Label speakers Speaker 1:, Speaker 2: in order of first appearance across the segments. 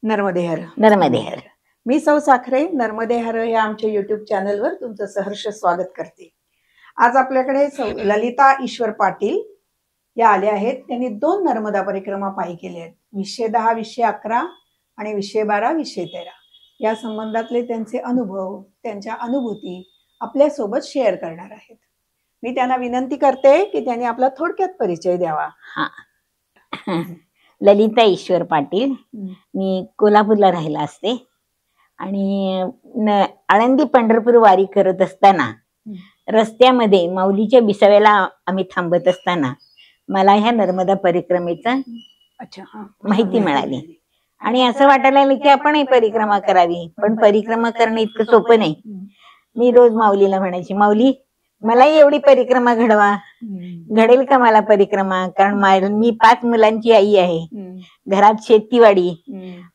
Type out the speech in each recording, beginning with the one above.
Speaker 1: नर्मदे हर.
Speaker 2: नर्मदे हर.
Speaker 1: मी सौ साखरे नर्मदे हर या आमच्या युट्यूब चॅनलवर तुमचं सहर्ष स्वागत करते. आज आपल्याकडे ललिता ईश्वर पाटील या आल्या आहेत. त्यांनी 2 नर्मदा परिक्रमा पायी केल्या आहेत. 2010, 2011 आणि 2012, 2013 या संबंधातले त्यांचे अनुभव, त्यांच्या अनुभूती आपल्यासोबत शेअर करणार आहेत. मी त्यांना विनंती करते की त्यांनी आपला थोडक्यात परिचय द्यावा.
Speaker 2: ललिता ईश्वर पाटील, मी कोल्हापूरला राहिला असते आणि आळंदी पंढरपूर वारी करत असताना रस्त्यामध्ये माऊलीच्या बिसाव्याला आम्ही थांबत असताना मला ह्या नर्मदा परिक्रमेचा माहिती मिळाली आणि असं वाटायला लागलं की आपण ही परिक्रमा करावी. पण परिक्रमा करणं इतकं सोपं नाही. मी रोज माऊलीला म्हणायची, माऊली मलाही एवढी परिक्रमा घडवा, घडेल का मला परिक्रमा? कारण मी 5 मुलांची आई आहे, घरात शेतीवाडी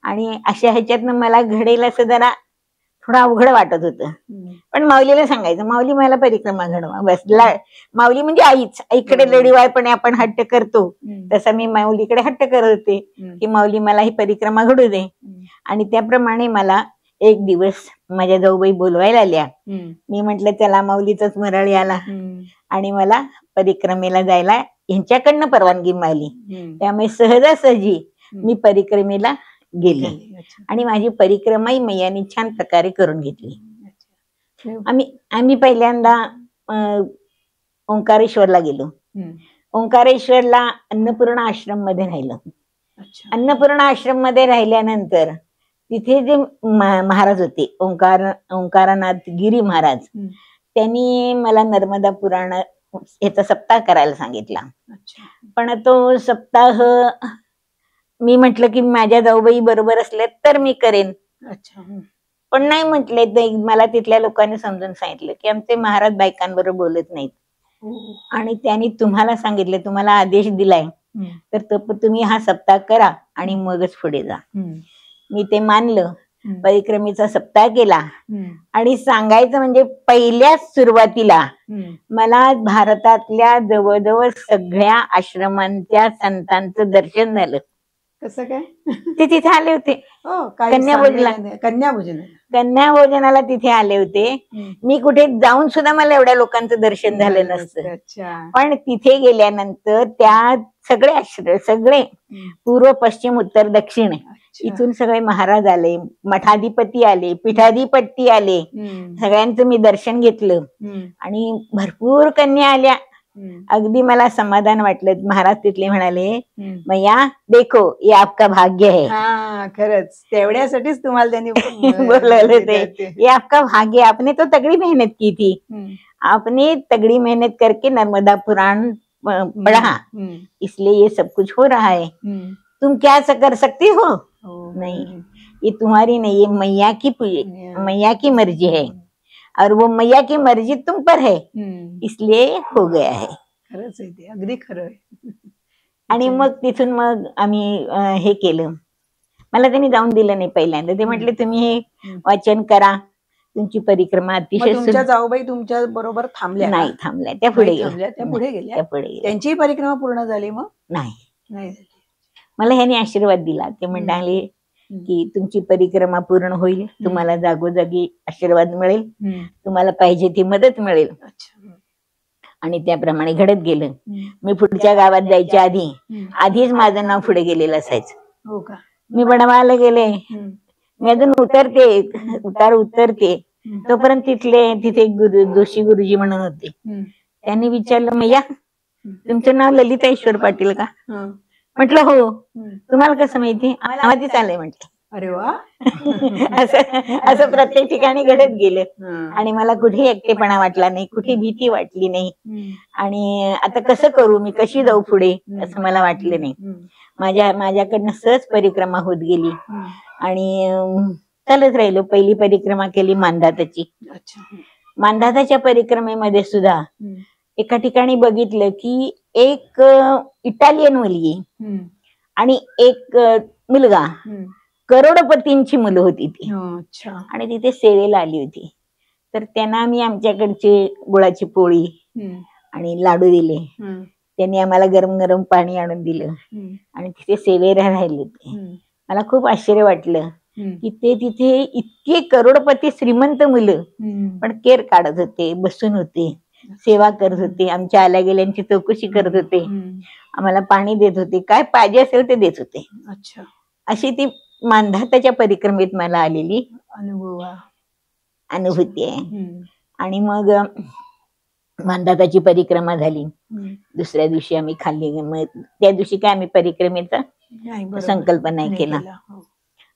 Speaker 2: आणि अशा ह्याच्यातनं मला घडेल असं जरा थोडं अवघड वाटत होतं. पण माऊलीला सांगायचं, माऊली मला परिक्रमा घडवा. बस माऊली म्हणजे आईच. आईकडे लढीवाळपणे आपण हट्ट करतो तसा मी माऊलीकडे हट्ट करत होते की माऊली मला ही परिक्रमा घडू दे. आणि त्याप्रमाणे मला एक दिवस माझ्या जाऊबाई बोलवायला आल्या. मी म्हंटल चला, माऊलीचाच मराळी आला आणि मला परिक्रमेला जायला यांच्याकडनं परवानगी मिळाली. त्यामुळे सहजासहजी मी परिक्रमेला गेले आणि माझी परिक्रमाही मैयाने छान प्रकारे करून घेतली. आम्ही पहिल्यांदा ओंकारेश्वरला गेलो. ओंकारेश्वरला अन्नपूर्णा आश्रम मध्ये राहिलो. अन्नपूर्णा आश्रम मध्ये राहिल्यानंतर तिथे जे महाराज होते, ओंकारानाथ गिरी महाराज, त्यांनी मला नर्मदा पुराण याचा सप्ताह करायला सांगितला. पण तो सप्ताह मी म्हटलं की माझ्या जाऊबाई बरोबर असले तर मी करेन. पण नाही म्हटले. मला तिथल्या लोकांनी समजून सांगितलं की आमचे महाराज बायकांबरोबर बोलत नाहीत आणि त्यांनी तुम्हाला सांगितले, तुम्हाला आदेश दिलाय तर तुम्ही हा सप्ताह करा आणि मगच पुढे जा. मी ते मानलं, परिक्रमेचा सप्ताह केला आणि सांगायचं म्हणजे पहिल्याच सुरुवातीला मला भारतातल्या जवळजवळ सगळ्या आश्रमांच्या संतांचं दर्शन झालं.
Speaker 1: कसं काय?
Speaker 2: ते तिथे आले होते कन्याभोजनाला तिथे आले होते. मी कुठे जाऊन सुद्धा मला एवढ्या लोकांचं दर्शन झालं नसतं. पण तिथे गेल्यानंतर त्या सगळे आश्रम, सगळे पूर्व पश्चिम उत्तर दक्षिण इथून सगळे महाराज आले, मठाधिपती आले, पीठाधिपती आले, सगळ्यांचं मी दर्शन घेतलं आणि भरपूर कन्या आल्या. अगदी मला समाधान वाटलं. महाराज तिथले म्हणाले, मैया देखो ये आपका भाग्य है.
Speaker 1: खरंच तेवढ्यासाठीच तुम्हाला त्यांनी
Speaker 2: बोलवलं ते. ये आपका भाग्य, आपने तो तगड़ी मेहनत की थी, आपने तगड़ी मेहनत करके नर्मदा पुराण पढ़ा, इसलिए ये सब कुछ हो रहा है. तुम क्या कर सकती हो? नहीं, ये तुम्हारी नहीं, ये मैया की मर्जी है और वो मैया की मर्जी तुम पर है, इसलिए हो गया है.
Speaker 1: खरंच आहे ते, अगदी खरं आहे.
Speaker 2: आणि मग तिथून मग आम्ही हे केलं. मला त्यांनी जाऊन दिलं नाही पहिल्यांदा. ते म्हटले तुम्ही हे वाचन करा, तुमची परिक्रमा अतिशय.
Speaker 1: तुमच्या जाऊबाई तुमच्या बरोबर थांबल्या?
Speaker 2: नाही थांबल्या, त्या पुढे
Speaker 1: गेल्या. त्यांची परिक्रमा पूर्ण झाली? मग नाही.
Speaker 2: मला ह्याने आशीर्वाद दिला. ते म्हणाले की तुमची परिक्रमा पूर्ण होईल, तुम्हाला जागोजागी आशीर्वाद मिळेल, तुम्हाला पाहिजे ती मदत मिळेल. आणि त्याप्रमाणे घडत गेलं. मी पुढच्या गावात जायच्या आधीच माझं नाव पुढे गेलेलं असायचं. मी बनवायला गेले, मी अजून उतरते तोपर्यंत तिथे जोशी गुरुजी म्हणून होते. त्यांनी विचारलं, मैया तुमचं नाव ललिता ईश्वर पाटील का? म्हटलं हो. तुम्हाला कसं माहिती? आम्हाला चाललंय म्हटलं.
Speaker 1: अरे वा.
Speaker 2: असं प्रत्येक ठिकाणी घडत गेलं आणि मला कुठे एकटेपणा वाटला नाही, कुठे भीती वाटली नाही. आणि आता कसं करू, मी कशी जाऊ पुढे असं मला वाटलं नाही. माझ्याकडनं सहज परिक्रमा होत गेली आणि चालत राहिलो. पहिली परिक्रमा केली मानधाताची. मानधाताच्या परिक्रमेमध्ये सुद्धा एका ठिकाणी बघितलं की एक इटालियन मुलगी आणि एक मुलगा, करोडपतींची मुलं होती ती, आणि तिथे सेवेला आली होती. तर त्यांना आम्ही आमच्याकडची गुळाची पोळी आणि लाडू दिले. त्यांनी आम्हाला गरम गरम पाणी आणून दिलं आणि तिथे सेवेला राहिले होते. मला खूप आश्चर्य वाटलं
Speaker 1: हम्म.
Speaker 2: की ते तिथे इतके करोडपती श्रीमंत मुलं
Speaker 1: हम्म.
Speaker 2: पण केअर काढत होते, बसून होते, सेवा करत होते, आमच्या आल्या गेल्यांची चौकशी करत होते,
Speaker 1: हम्म.
Speaker 2: आम्हाला पाणी देत होते, काय पाहिजे असेल ते देत होते.
Speaker 1: अच्छा.
Speaker 2: अशी ती मानधाताच्या परिक्रमेत मला आलेली
Speaker 1: अनुभव आहे.
Speaker 2: अनुभूती आहे.
Speaker 1: हम्म.
Speaker 2: आणि मग मानधाताची परिक्रमा झाली.
Speaker 1: हम्म.
Speaker 2: दुसऱ्या दिवशी आम्ही खाल्ली. मग त्या दिवशी काय आम्ही परिक्रमेचा
Speaker 1: नाही, बरोबर.
Speaker 2: संकल्प नाही केला.
Speaker 1: हो.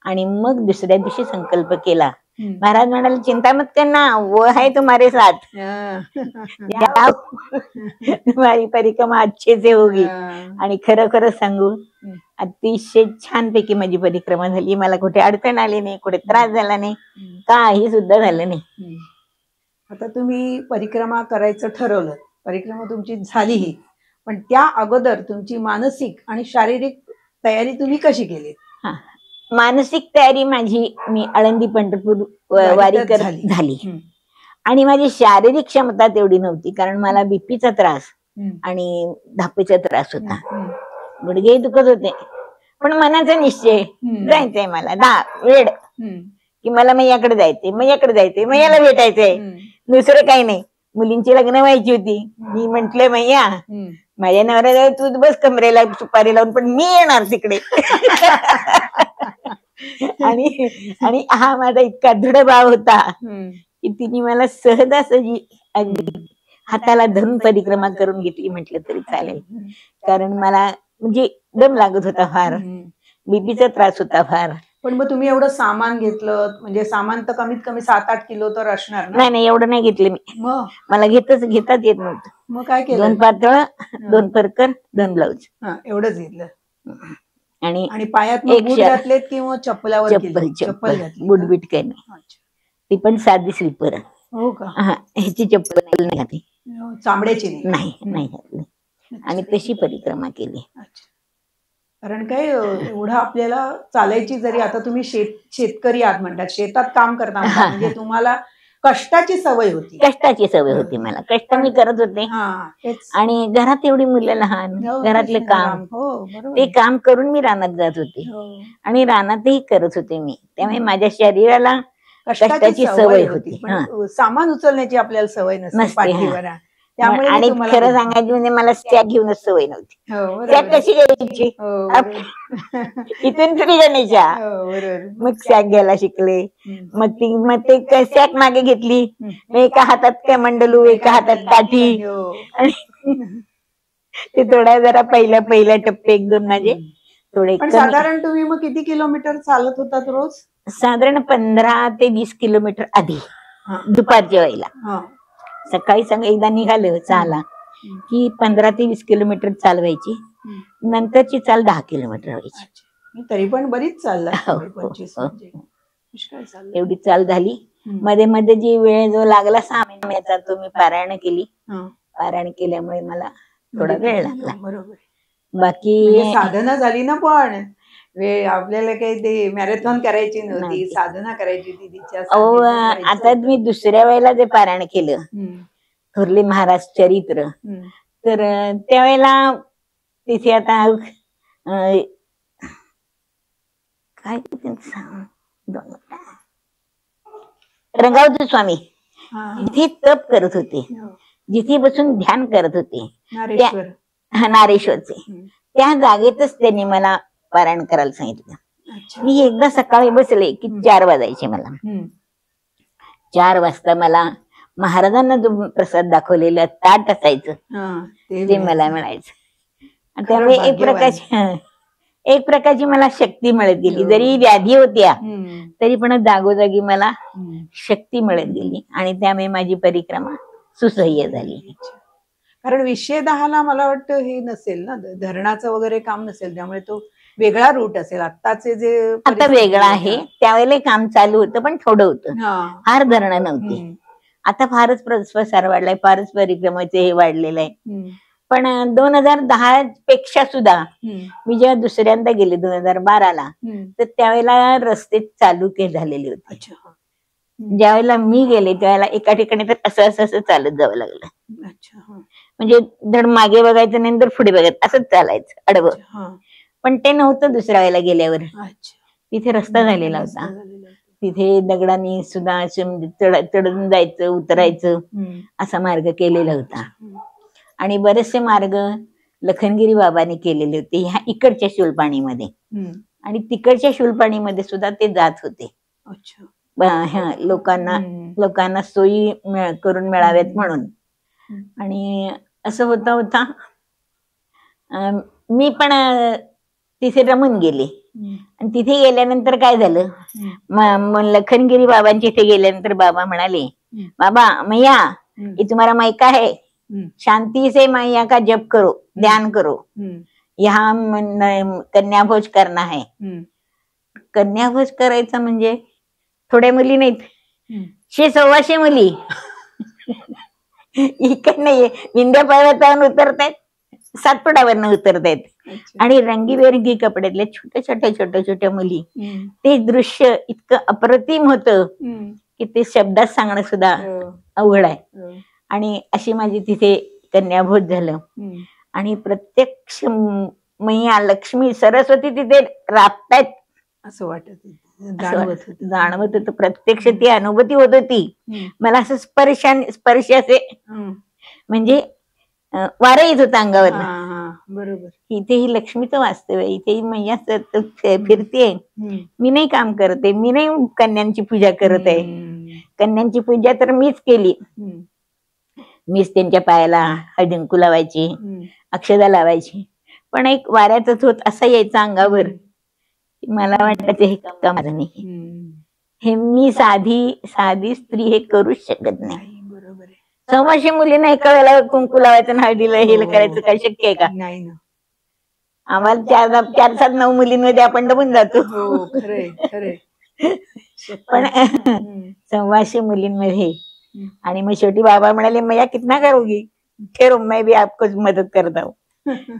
Speaker 2: आणि मग दुसऱ्या दिवशी संकल्प केला.
Speaker 1: हम्म.
Speaker 2: महाराज म्हणाले, चिंता मत करना, वो है तुम्हारे साथ,
Speaker 1: हा.
Speaker 2: जाओ, तुम्हारी परिक्रमा अच्छे से होगी.
Speaker 1: हा.
Speaker 2: आणि खरं खरं सांगू, अतिशय छानपैकी माझी परिक्रमा झाली. मला कुठे अडचण आली नाही, कुठे त्रास झाला नाही, काही सुद्धा झालं नाही.
Speaker 1: आता तुम्ही परिक्रमा करायचं ठरवलं, परिक्रमा तुमची झालीही, पण त्या अगोदर तुमची मानसिक आणि शारीरिक तयारी तुम्ही कशी केली?
Speaker 2: मानसिक तयारी माझी, मी आळंदी पंढरपूर वारी
Speaker 1: वारीतच
Speaker 2: झाली. आणि माझी शारीरिक क्षमता तेवढी नव्हती, कारण मला बीपीचा त्रास आणि धापेचा त्रास होता, गुडघे दुखत होते. पण मनाचा निश्चय, जायचंय मला वेळ, की मला मैयाकडे जायचंय, मैयाकडे जायचंय, मैयाला भेटायचंय, दुसरं काही नाही. मुलींची लग्न व्हायची होती. मी म्हंटले, मैया माझ्या नवऱ्याला तू बस कमरेला सुपारी लावून, पण मी येणार तिकडे. आणि हा माझा इतका दृढ भाव होता की तिने मला सहजासहजी अगदी हाताला धरून परिक्रमा करून घेतली म्हटलं तरी चालेल. कारण मला म्हणजे दम लागत होता फार, बीपीचा त्रास होता फार.
Speaker 1: पण मग तुम्ही एवढं सामान घेतलं, म्हणजे सामान तर कमीत कमी 7-8 किलो तर असणार ना?
Speaker 2: नाही, एवढं नाही घेतले मी.
Speaker 1: मग
Speaker 2: मला घेताच येत नव्हतं.
Speaker 1: मग काय केलं?
Speaker 2: 2 पातळ, 2 परकर, 2 ब्लाऊज,
Speaker 1: एवढंच घेतलं.
Speaker 2: आणि
Speaker 1: पायात बूट घातलेत किंवा चप्पलावर?
Speaker 2: चप्पल घातली, बुटबीट काही नाही. ती पण साधी स्लीपर.
Speaker 1: हो का?
Speaker 2: ह्याची चप्पल नाही घातली,
Speaker 1: चामड्याची
Speaker 2: नाही घातली. आणि तशी परिक्रमा केली.
Speaker 1: कारण काय एवढं आपल्याला चालायची, जरी आता तुम्ही शेतकरी आहात म्हणतात, शेतात काम करता म्हणतात, म्हणजे तुम्हाला कष्टाची सवय होती.
Speaker 2: कष्टाची सवय होती मला, कष्ट मी करत होते. आणि घरात एवढी मुलं लहान, घरातले काम, ते काम करून मी रानात जात होते आणि रानातही करत होते मी. त्यामुळे माझ्या शरीराला कष्टाची सवय होती.
Speaker 1: सामान उचलण्याची आपल्याला सवय नसते पाठीवर.
Speaker 2: आणि खरं सांगायची म्हणजे मला स्टॅग घेऊनच सवय नव्हती. स्टॅग कशी घ्यायची, इथून फ्री जाण्याच्या. मग स्टॅग घ्यायला शिकले. मग ते स्टॅग मागे घेतली, एका हातात काय मंडलू, एका हातात काठी. ते थोड्या जरा पहिल्या टप्पे एकदम माझे थोडे.
Speaker 1: साधारण तुम्ही मग किती किलोमीटर चालत होतात रोज? साधारण
Speaker 2: 15 ते 20 किलोमीटर आधी, दुपारच्या वेळेला. सकाळी एकदा निघालं चाला की 15 ते 20 किलोमीटर चालवायची, नंतरची चाल 10 किलोमीटर व्हायची.
Speaker 1: तरी पण बरीच चालला.
Speaker 2: एवढी चाल झाली. मध्ये मध्ये जी वेळ जो लागला 6 महिन्याचा, तो मी पारायण केली. पारायण केल्यामुळे मला थोडा वेळ लागला.
Speaker 1: बरोबर.
Speaker 2: बाकी
Speaker 1: साधना झाली ना, पण आपल्याला काही ते मॅरेथॉन करायची नव्हती, साधना करायची तिच्या.
Speaker 2: आता मी दुसऱ्या वेळेला जे पारायण केलं, थोरले महाराज चरित्र, तर त्यावेळेला तिथे आता काय रंगावती स्वामी जिथे तप करत होते, जिथे बसून ध्यान करत होते, नारेश्वरचे, त्या जागेतच त्यांनी मला पारायण करायला सांगितलं. मी एकदा सकाळी बसले की 4 वाजायचे मला. 4 वाजता मला महाराजांना जो प्रसाद दाखवलेला ताट असायचं ते मला मिळायचं. त्यामुळे एक प्रकारची मला शक्ती मिळत गेली. जरी व्याधी होत्या तरी पण जागोजागी मला शक्ती मिळत गेली आणि त्यामुळे माझी परिक्रमा सुसह्य झाली.
Speaker 1: कारण 210ला मला वाटतं हे नसेल ना, धरणाचं वगैरे काम नसेल, त्यामुळे तो वेगळा रूट असेल. आत्ताचे जे
Speaker 2: आता वेगळा आहे, त्यावेळेला काम चालू होतं पण थोडं होतं, फार धरणं नव्हती. आता फारच प्रसार वाढलाय, फारच परिक्रमेचे हे वाढलेलं आहे. पण 2010 पेक्षा सुद्धा मी जेव्हा दुसऱ्यांदा गेले 2012ला, तर त्यावेळेला रस्ते चालू झालेले होते. ज्यावेळेला मी गेले त्यावेळेला एका ठिकाणी तर असं चालत जावं लागलं. म्हणजे धड मागे बघायचं नाही, तर पुढे बघायचं, असंच चालायचं अडवं. पण ते नव्हतं दुसऱ्या वेळेला गेल्यावर. तिथे रस्ता झालेला होता. तिथे दगडांनी सुद्धा चढून जायचं उतरायचं असा मार्ग केलेला होता. आणि बरेचसे मार्ग लखनगिरी बाबांनी केलेले होते ह्या इकडच्या शूलपाणीमध्ये. आणि तिकडच्या शूलपाणीमध्ये सुद्धा ते जात होते. लोकांना सोयी करून मिळाव्यात म्हणून. आणि असं होता होता मी पण तिथे रमून गेले. आणि तिथे गेल्यानंतर काय झालं, लखनगिरी बाबांच्या इथे गेल्यानंतर बाबा म्हणाले, बाबा मैया ये तुम्हारा मायका है, शांति से मैया का जप करो, ध्यान करो, यहाँ कन्याभोज करना है. कन्याभोज करायचा म्हणजे थोड्या मुली नाहीत, 600-125 मुली इकडे नाहीये, विंध्य पर्वतावरून उतरतायत, सातपुडावरनं उतरतायत. आणि रंगीबेरंगी कपड्यातल्या छोट्या छोट्या मुली. ते दृश्य इतकं अप्रतिम होतं की ते शब्दात सांगणं सुद्धा अवघड आहे. आणि अशी माझी तिथे कन्याभोज झालं. आणि प्रत्यक्ष मैया लक्ष्मी सरस्वती तिथे राबतायत असं जाणवत होतं. प्रत्यक्ष ती अनुभूती होत होती. मला असं स्पर्श असे म्हणजे वारा येत होता अंगावर. बरोबर. इथेही लक्ष्मीचं वास्तव आहे, इथेही मैया फिरते. मी नाही काम करते, मी नाही कन्यांची पूजा करत आहे. कन्यांची पूजा तर मीच केली. मीच त्यांच्या पायाला हळदीकुंकू लावायची, अक्षदा लावायची. पण एक वाऱ्याचा झोत असा यायचा अंगावर, मला वाटायचं हे काम नाही. हे मी साधी स्त्री हे करूच शकत नाही. 600 मुलींना एका वेळेला कुंकू लावायचं आणि हळदीला हे करायचं काय शक्य आहे का? नाही ना. आम्हाला 4-7-9 मुलींमध्ये आपण दबून जातो. पण 600 मुलींमध्ये. आणि मग शेवटी बाबा म्हणाले, मैया कितना करोगी, ठेरो मैं भी आपको मदत करता हूँ.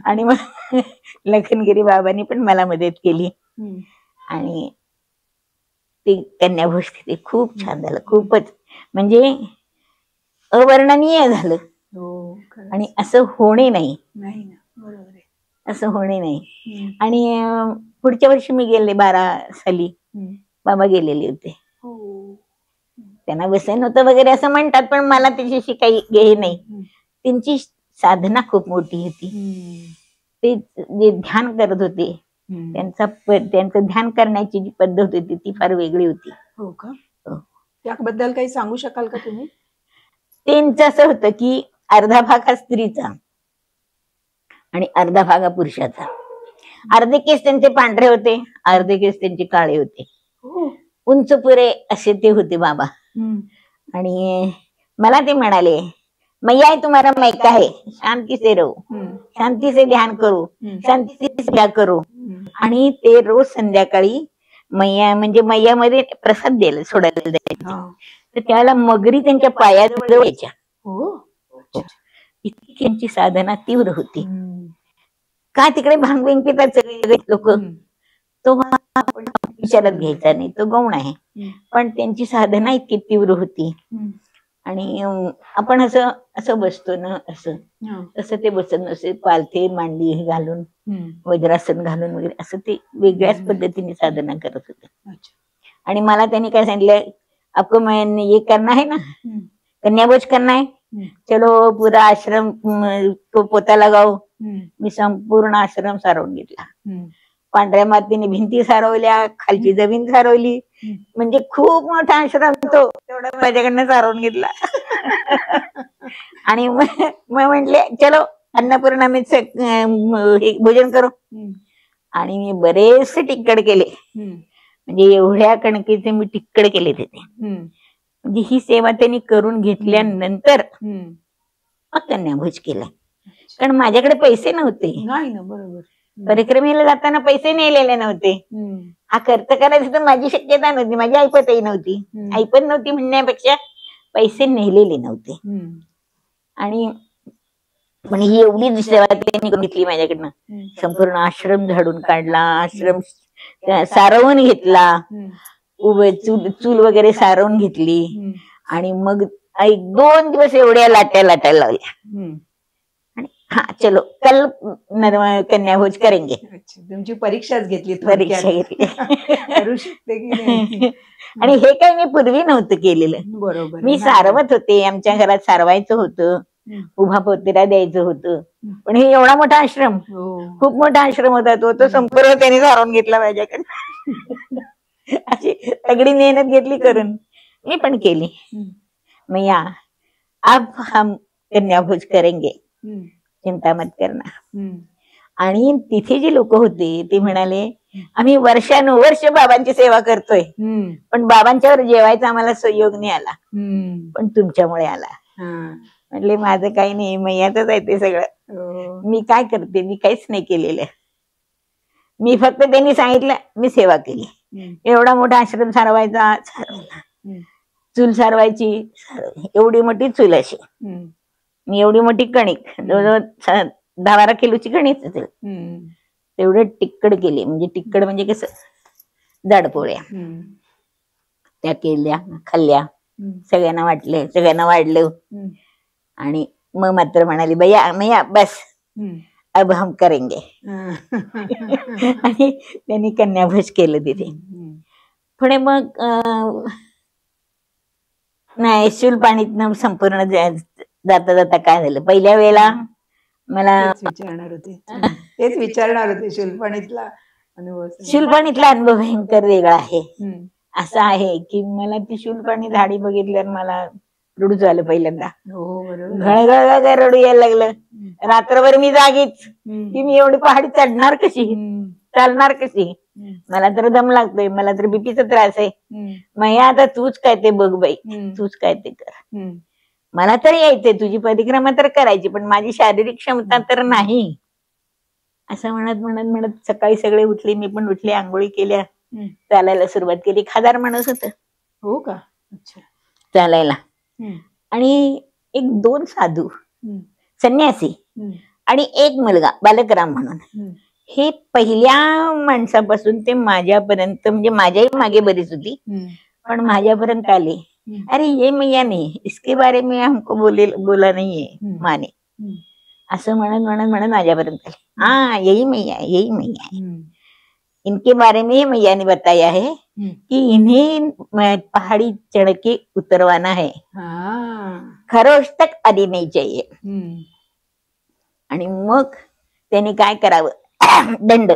Speaker 2: आणि मग लखनगिरी बाबांनी पण मला मदत केली. आणि ती कन्याभोज तिथे खूप छान झालं. खूपच म्हणजे अवर्णनीय झालं. आणि असं होणे नाही, असं होणे नाही. आणि पुढच्या वर्षी मी गेले 12 साली बाबा गेलेले होते. त्यांना व्यसन होतं वगैरे असं म्हणतात, पण मला त्याच्याशी काही हे नाही. त्यांची साधना खूप मोठी होती. ते जे ध्यान करत होते, त्यांचं ध्यान करण्याची जी पद्धत होती ती फार वेगळी होती. हो का? त्याबद्दल काही सांगू शकाल का तुम्ही? त्यांचं असं होतं की अर्धा भाग हा स्त्रीचा आणि अर्धा भाग हा पुरुषाचा. अर्धे केस त्यांचे पांढरे होते, अर्धे केस त्यांचे काळे होते. उंच पुरे असे ते होते बाबा. आणि मला ते म्हणाले, मैया तुम्हारा मायका है, शांती से रहो, शांती से ध्यान करो, शांती से पूजा करो. आणि ते रोज संध्याकाळी मैया म्हणजे मैयामध्ये प्रसाद द्यायला सोडायला द्यायचे. तर त्याला मगरी त्यांच्या पायाजवळ यायच्या. इतकी त्यांची साधना तीव्र होती. का तिकडे भांग पितात सगळे लोक, तो विचारात घ्यायचा नाही, तो गौण आहे. पण त्यांची साधना इतकी तीव्र होती. आणि आपण असं बसतो ना, तसं ते बसत नसे. पालथे मांडी घालून, वज्रासन घालून वगैरे असं ते वेगळ्याच पद्धतीने साधना करत होते. आणि मला त्यांनी काय सांगितलं, आपको ये करना है ना, कन्याभोज करना है, चलो पूरा आश्रम को पोता लगाओ. मी संपूर्ण आश्रम सारवून घेतला. पांढऱ्या मातीने भिंती सारवल्या, खालची जमीन सारवली. म्हणजे खूप मोठा आश्रम तो, तेवढा माझ्याकडनं सारवून घेतला. आणि मग म्हटले चलो अन्नपूर्णा में भोजन करो. आणि मी बरेचसे टिक्कड केले. म्हणजे एवढ्या कणकेचे मी टिक्कड केले तिथे. म्हणजे ही सेवा त्यांनी करून घेतल्यानंतर कन्याभोज केला. कारण माझ्याकडे पैसे नव्हते. नाही ना, बरोबर. परिक्रमेला जाताना पैसे नेलेले नव्हते. हा खर्च करायचा तर माझी शक्यता नव्हती, माझी ऐपतही नव्हती. ऐपत नव्हती म्हणण्यापेक्षा पैसे नेलेले नव्हते. आणि पण ही एवढी सेवा त्यांनी घेतली माझ्याकडनं. संपूर्ण आश्रम झाडून काढला, आश्रम सारवून घेतला, चूल वगैरे सारवून घेतली. आणि मग 1-2 दिवस एवढ्या लाटायला लावल्या. आणि हाँ चलो कल कन्या भोज करेंगे.
Speaker 1: अच्छा, तुमची परीक्षाच घेतली
Speaker 2: परीक्षा
Speaker 1: थोडक्यात.
Speaker 2: घेतली.
Speaker 1: करू शकते की नाही.
Speaker 2: आणि हे काही मी पूर्वी नव्हतं केलेलं.
Speaker 1: बरोबर
Speaker 2: मी
Speaker 1: आहे.
Speaker 2: सारवत होते, आमच्या घरात सारवायचं होतं,
Speaker 1: हम्म.
Speaker 2: उभा पोतेरा द्यायचं होतं. पण हे एवढा मोठा आश्रम,
Speaker 1: हो.
Speaker 2: खूप मोठा आश्रम होता तो संपूर्ण त्याने सारवून घेतला माझ्याकडे. अशी तगडी मेहनत घेतली करून मी पण केली. मैया अब हम कन्या भोज करेंगे, चिंता मत करना. आणि तिथे जे लोक होते ते म्हणाले आम्ही वर्षानुवर्ष बाबांची सेवा करतोय, पण बाबांच्यावर जेवायचा आम्हाला सहयोग नाही आला, पण तुमच्यामुळे आला. म्हटले माझं काही नाही, मैयातच आहे ते सगळं. मी काय करते, मी काहीच नाही केलेलं. मी फक्त त्यांनी सांगितलं मी सेवा केली. एवढा मोठा आश्रम सारवायचा, सारवला. चूल सारवायची, एवढी मोठी चूल अशी, एवढी मोठी कणिक, जवळजवळ 10-12 किलोची कणिक असेल, तेवढे टिक्कड केले. म्हणजे टिक्कड म्हणजे कसं, जाडपोळ्या त्या केल्या, खाल्ल्या, सगळ्यांना वाटले, सगळ्यांना वाढलं. आणि मग मात्र म्हणाली भैया मैया बस अब हम करेंगे. आणि त्यांनी कन्याभोज केलं तिथे. पुढे मग नाही शूलपाणीतनं संपूर्ण जाता जाता काय झालं, पहिल्या वेळेला मला
Speaker 1: तेच विचारणार होते. शूलपाणीतला
Speaker 2: अनुभव भयंकर वेगळा आहे. असं आहे की मला ती शूलपाणी झाडी बघितल्यावर मला रडू झालं पहिल्यांदा. घळघळ रडू यायला लागलं. रात्रभर मी जागीच की मी एवढी पहाडी चढणार कशी, चालणार कशी, मला तर दम लागतोय, मला तर बीपीचा त्रास आहे. मैया आता तूच काय ते बघ बाई, तूच काय ते कर. मला तर यायचंय, तुझी परिक्रमा तर करायची, पण माझी शारीरिक क्षमता तर नाही. असं म्हणत म्हणत म्हणत सकाळी सगळे उठले, मी पण उठले, आंघोळी केल्या, चालायला सुरुवात केली. 1000 माणूस होत.
Speaker 1: हो का? अच्छा.
Speaker 2: चालायला. आणि 1-2 साधू, संन्यासी आणि एक मुलगा बालकराम म्हणून, हे पहिल्या माणसापासून ते माझ्यापर्यंत, म्हणजे माझ्याही मागे बरीच होती, पण माझ्यापर्यंत आले. अरे ये मैया नहीं, इसके बारे में हमको बोला नहीं है माने, असं म्हणत म्हणत म्हणत माझ्यापर्यंत आले. हाँ यही मैया है, यही मैया है. इनके बारे में मैया ने बताया है कि इन्हें पहाड़ी चढ़ के उतरवाना है, खरोश तक आधी नहीं चाहिए. आणि मग त्यांनी काय करावं, दंड,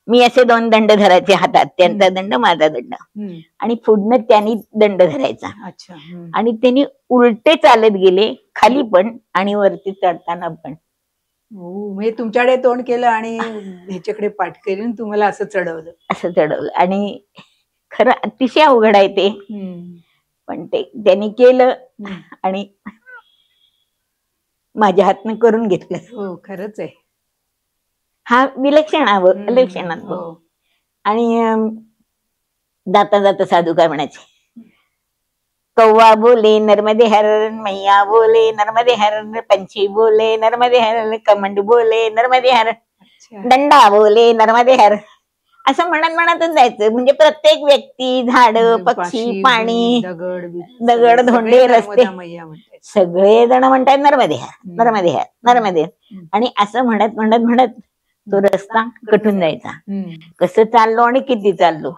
Speaker 2: मी असे 2 दंड धरायचे हातात, त्यांचा दंड माझा दंड, आणि पुढनं त्यांनी दंड धरायचा. आणि त्यांनी उलटे चालत गेले खाली पण आणि वरती चढताना पण.
Speaker 1: म्हणजे तुमच्याकडे तोंड केलं आणि ह्याच्याकडे पाठ केली, तुम्हाला असं चढवलं.
Speaker 2: आणि खरं अतिशय अवघड आहे ते, पण ते त्यांनी केलं आणि माझ्या हातनं करून घेतलं.
Speaker 1: हो खरंच आहे.
Speaker 2: हा विलक्षण अनुभव. आणि जाता जाता साधू काय म्हणायचे, कौवा बोले नर्मदे हर, मैया बोले नर्मदे हर, पंछी बोले नर्मदे हर, कमंड बोले नर्मदे हर, दंडा बोले नर्मदे हर, असं म्हणत म्हणतच जायचं. म्हणजे प्रत्येक व्यक्ती, झाड, पक्षी, पाणी, दगड, धोंडे, रस्ते, सगळे जण म्हणतात नर्मदे हर, नर्मदे हर, नर्मदे हर. आणि असं म्हणत म्हणत म्हणत तो रस्ता कटून जायचा. कसं चाललो आणि किती चाललो,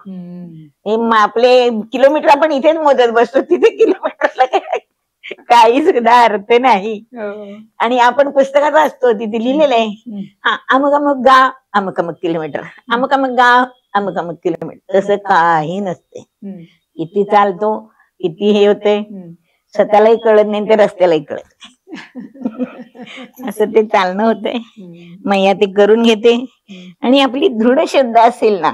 Speaker 2: हे आपले किलोमीटर आपण इथेच मोजत बसतो, तिथे किलोमीटरला काही सुद्धा अर्थ नाही. आणि आपण पुस्तकात असतो, तिथे लिहिलेलं आहे हा अमुक अमुक गाव, अमुक अमुक किलोमीटर, अमुक अमुक गाव, अमुक अमुक किलोमीटर. तसं काही नसते. किती चालतो, किती हे होते, स्वतःलाही कळत नाही, ते रस्त्यालाही कळत नाही. असं ते चालणं होतंय. मैया ते करून घेते. आणि आपली दृढ श्रद्धा असेल ना,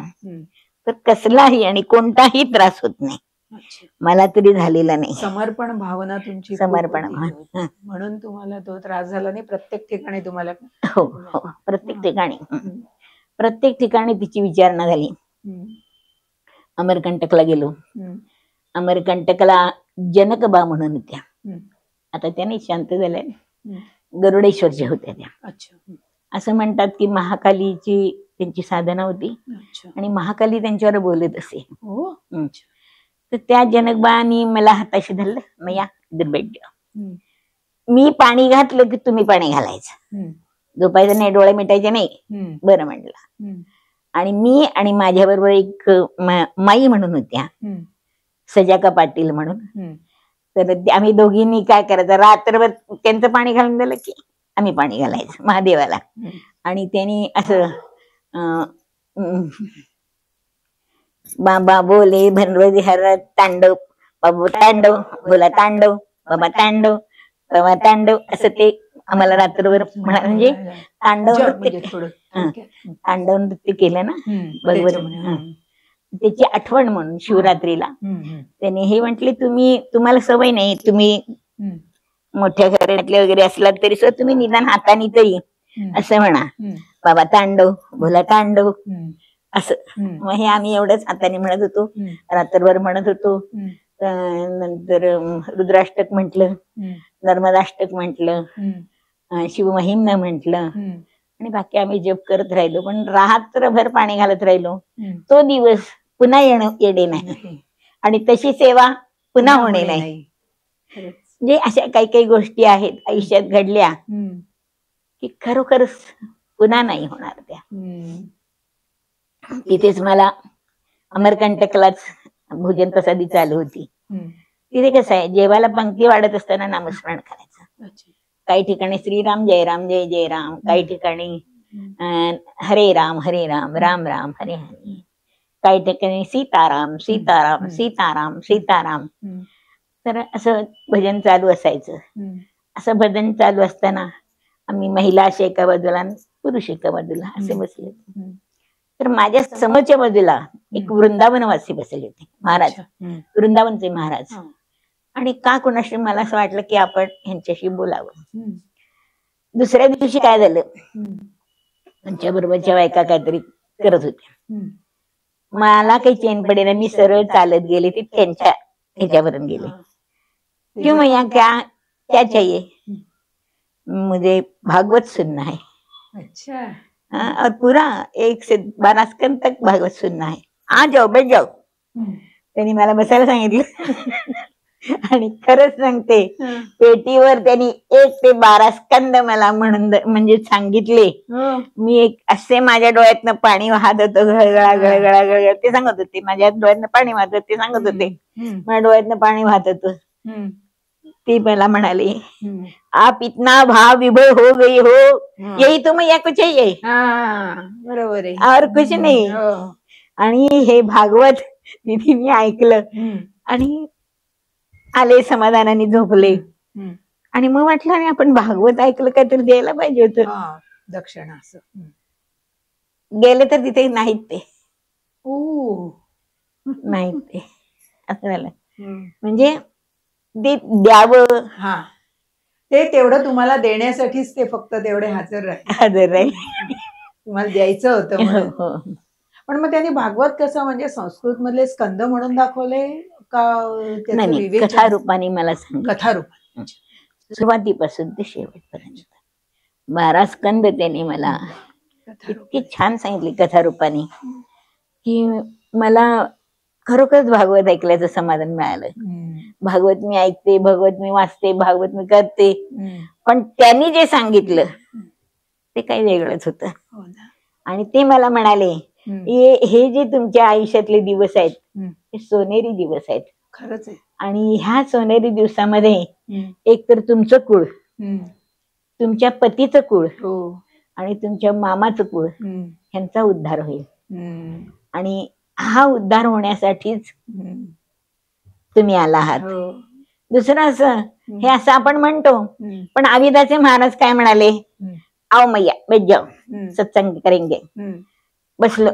Speaker 2: तर कसलाही आणि कोणताही त्रास होत नाही. मला तरी झालेला नाही.
Speaker 1: समर्पण भावना तुमची,
Speaker 2: समर्पण
Speaker 1: म्हणून तुम्हाला तो त्रास झाला नाही. प्रत्येक ठिकाणी तुम्हाला,
Speaker 2: हो हो, प्रत्येक ठिकाणी तिची विचारणा झाली. अमरकंटकला गेलो. अमरकंटकला जनकबा म्हणून होत्या, आता त्याने शांत झाल्या, गरुडेश्वरच्या होत्या त्या. असं म्हणतात की महाकालीची त्यांची साधना होती आणि महाकाली त्यांच्यावर बोलत असे. तर त्या जनकबानी मला हाताशी धरलं, मैया इधर बैठ गया. मी पाणी घातलं की तुम्ही पाणी घालायचं, झोपायचं नाही, डोळे मिटायचे नाही. बरं म्हटलं. आणि मी आणि माझ्या बरोबर एक माई म्हणून होत्या, सजाका पाटील म्हणून. तर आम्ही दोघींनी काय करायचं, रात्रभर त्यांचं पाणी घालून दिलं की आम्ही पाणी घालायचं महादेवाला. आणि त्यांनी असं बाबा बोले भनवरी हर तांडव, बाबू तांडव, बोला तांडव, बाबा तांडव, बाबा तांडव, असं ते आम्हाला रात्रभर म्हणजे तांडव नृत्य, तांडव नृत्य केलं ना बरोबर. त्याची आठवण म्हणून शिवरात्रीला त्यांनी हे म्हटले, तुम्हाला सवय नाही, तुम्ही मोठ्या घरातले वगैरे असलात तरी सुद्धा तुम्ही निदान हाताने तरी असं म्हणा, बाबा तांडव, भोला तांडव, असं. मग हे आम्ही एवढंच हाताने म्हणत होतो, रात्रभर म्हणत होतो. नंतर रुद्राष्टक म्हटलं, नर्मदाष्टक म्हटलं, शिवमहिम्न म्हटलं, आणि बाकी आम्ही जप करत राहिलो. पण रात्रभर पाणी घालत राहिलो. तो दिवस पुन्हा येणे नाही आणि तशी सेवा पुन्हा होणे नाही. म्हणजे अशा काही काही गोष्टी आहेत आयुष्यात घडल्या की खरोखरच पुन्हा नाही होणार त्या. तिथेच मला अमरकंटकलाच भोजन प्रसादी चालू होती. तिथे कसं आहे, जेवायला पंक्ती वाढत असताना नामस्मरण करायचं. काही ठिकाणी श्रीराम जय राम जय जय राम, काही ठिकाणी हरे राम राम राम हरे हरे, काही ठिकाणी सीताराम सीताराम सीताराम सीताराम. तर असं भजन चालू असायचं. असं भजन चालू असताना आम्ही महिला अशा एका बाजूला, पुरुष एका बाजूला असे बसले. तर माझ्या समोरच्या बाजूला एक वृंदावनवासी बसले होते, महाराज, वृंदावनचे महाराज. आणि का कोणाशी मला असं वाटलं की आपण ह्यांच्याशी बोलावं. दुसऱ्या दिवशी काय झालं, त्यांच्या बरोबरच्या बायका काहीतरी करत होत्या. मला काही चैन पडेना, मी सरळ चालत गेले, ते त्यांच्या ह्याच्यावरून गेले. क्यों मैया क्या चाहिए, मुझे भागवत सुनना है.
Speaker 1: अच्छा.
Speaker 2: और पूरा 1 से 12 स्कंद तक भागवत सुनना है, आ जाओ बैठ जाओ. त्यांनी मला बसायला सांगितलं. आणि खरंच सांगते, पेटीवर त्यांनी 1 ते 12 स्कंद मला म्हणजे सांगितले. मी एक असे माझ्या डोळ्यातनं पाणी वाहत होतं, गळगळा गळगळा गळगळा. ते सांगत होते माझ्या डोळ्यातनं पाणी वाहत होते, ते सांगत होते माझ्या डोळ्यातनं पाणी वाहत होतं. ते मला म्हणाले, आप इतना भाव विभोर हो गई हो, यही तो मैया को चाहिए.
Speaker 1: बरोबर आहे,
Speaker 2: और कुछ नाही. आणि हे भागवत तिथे मी ऐकलं आणि आले समाधानाने झोपले. आणि मग म्हटलं, आणि आपण भागवत ऐकलं काय तर द्यायला पाहिजे होतं
Speaker 1: दक्षिणा. असं
Speaker 2: गेले तर तिथे नाहीत ते, नाहीत ते, असं झालं. म्हणजे ते द्यावं,
Speaker 1: ते तेवढं तुम्हाला देण्यासाठीच ते फक्त तेवढे हजर राहील. तुम्हाला द्यायचं होतं. पण मग त्यांनी भागवत कसं, म्हणजे संस्कृत मधले स्कंद म्हणून दाखवले का
Speaker 2: नाही, कथा रूपाने मला सांग.
Speaker 1: कथा रूप
Speaker 2: सुरुवातीपासून ते शेवटपर्यंत 12 स्कंद त्यांनी मला इतकी छान सांगितली कथा रूपाने की मला खरोखरच भागवत ऐकल्याचं समाधान मिळालं. भागवत मी ऐकते, भागवत मी वाचते, भागवत मी करते, पण त्यांनी जे सांगितलं ते काही वेगळंच होतं. आणि ते मला म्हणाले, हे जे तुमच्या आयुष्यातले दिवस आहेत हे सोनेरी दिवस आहेत.
Speaker 1: खरंच आहे.
Speaker 2: आणि ह्या सोनेरी दिवसामध्ये एक तर तुमचं कुळ, तुमच्या पतीचं कुळ आणि तुमच्या मामाचं कुळ ह्यांचा उद्धार होईल. आणि हा उद्धार होण्यासाठीच तुम्ही आला आहात. दुसरं असं, हे असं आपण म्हणतो, पण अविदाचे महाराज काय म्हणाले, आओ मैया बैठ जाओ, सत्संग करेंगे. बसलो,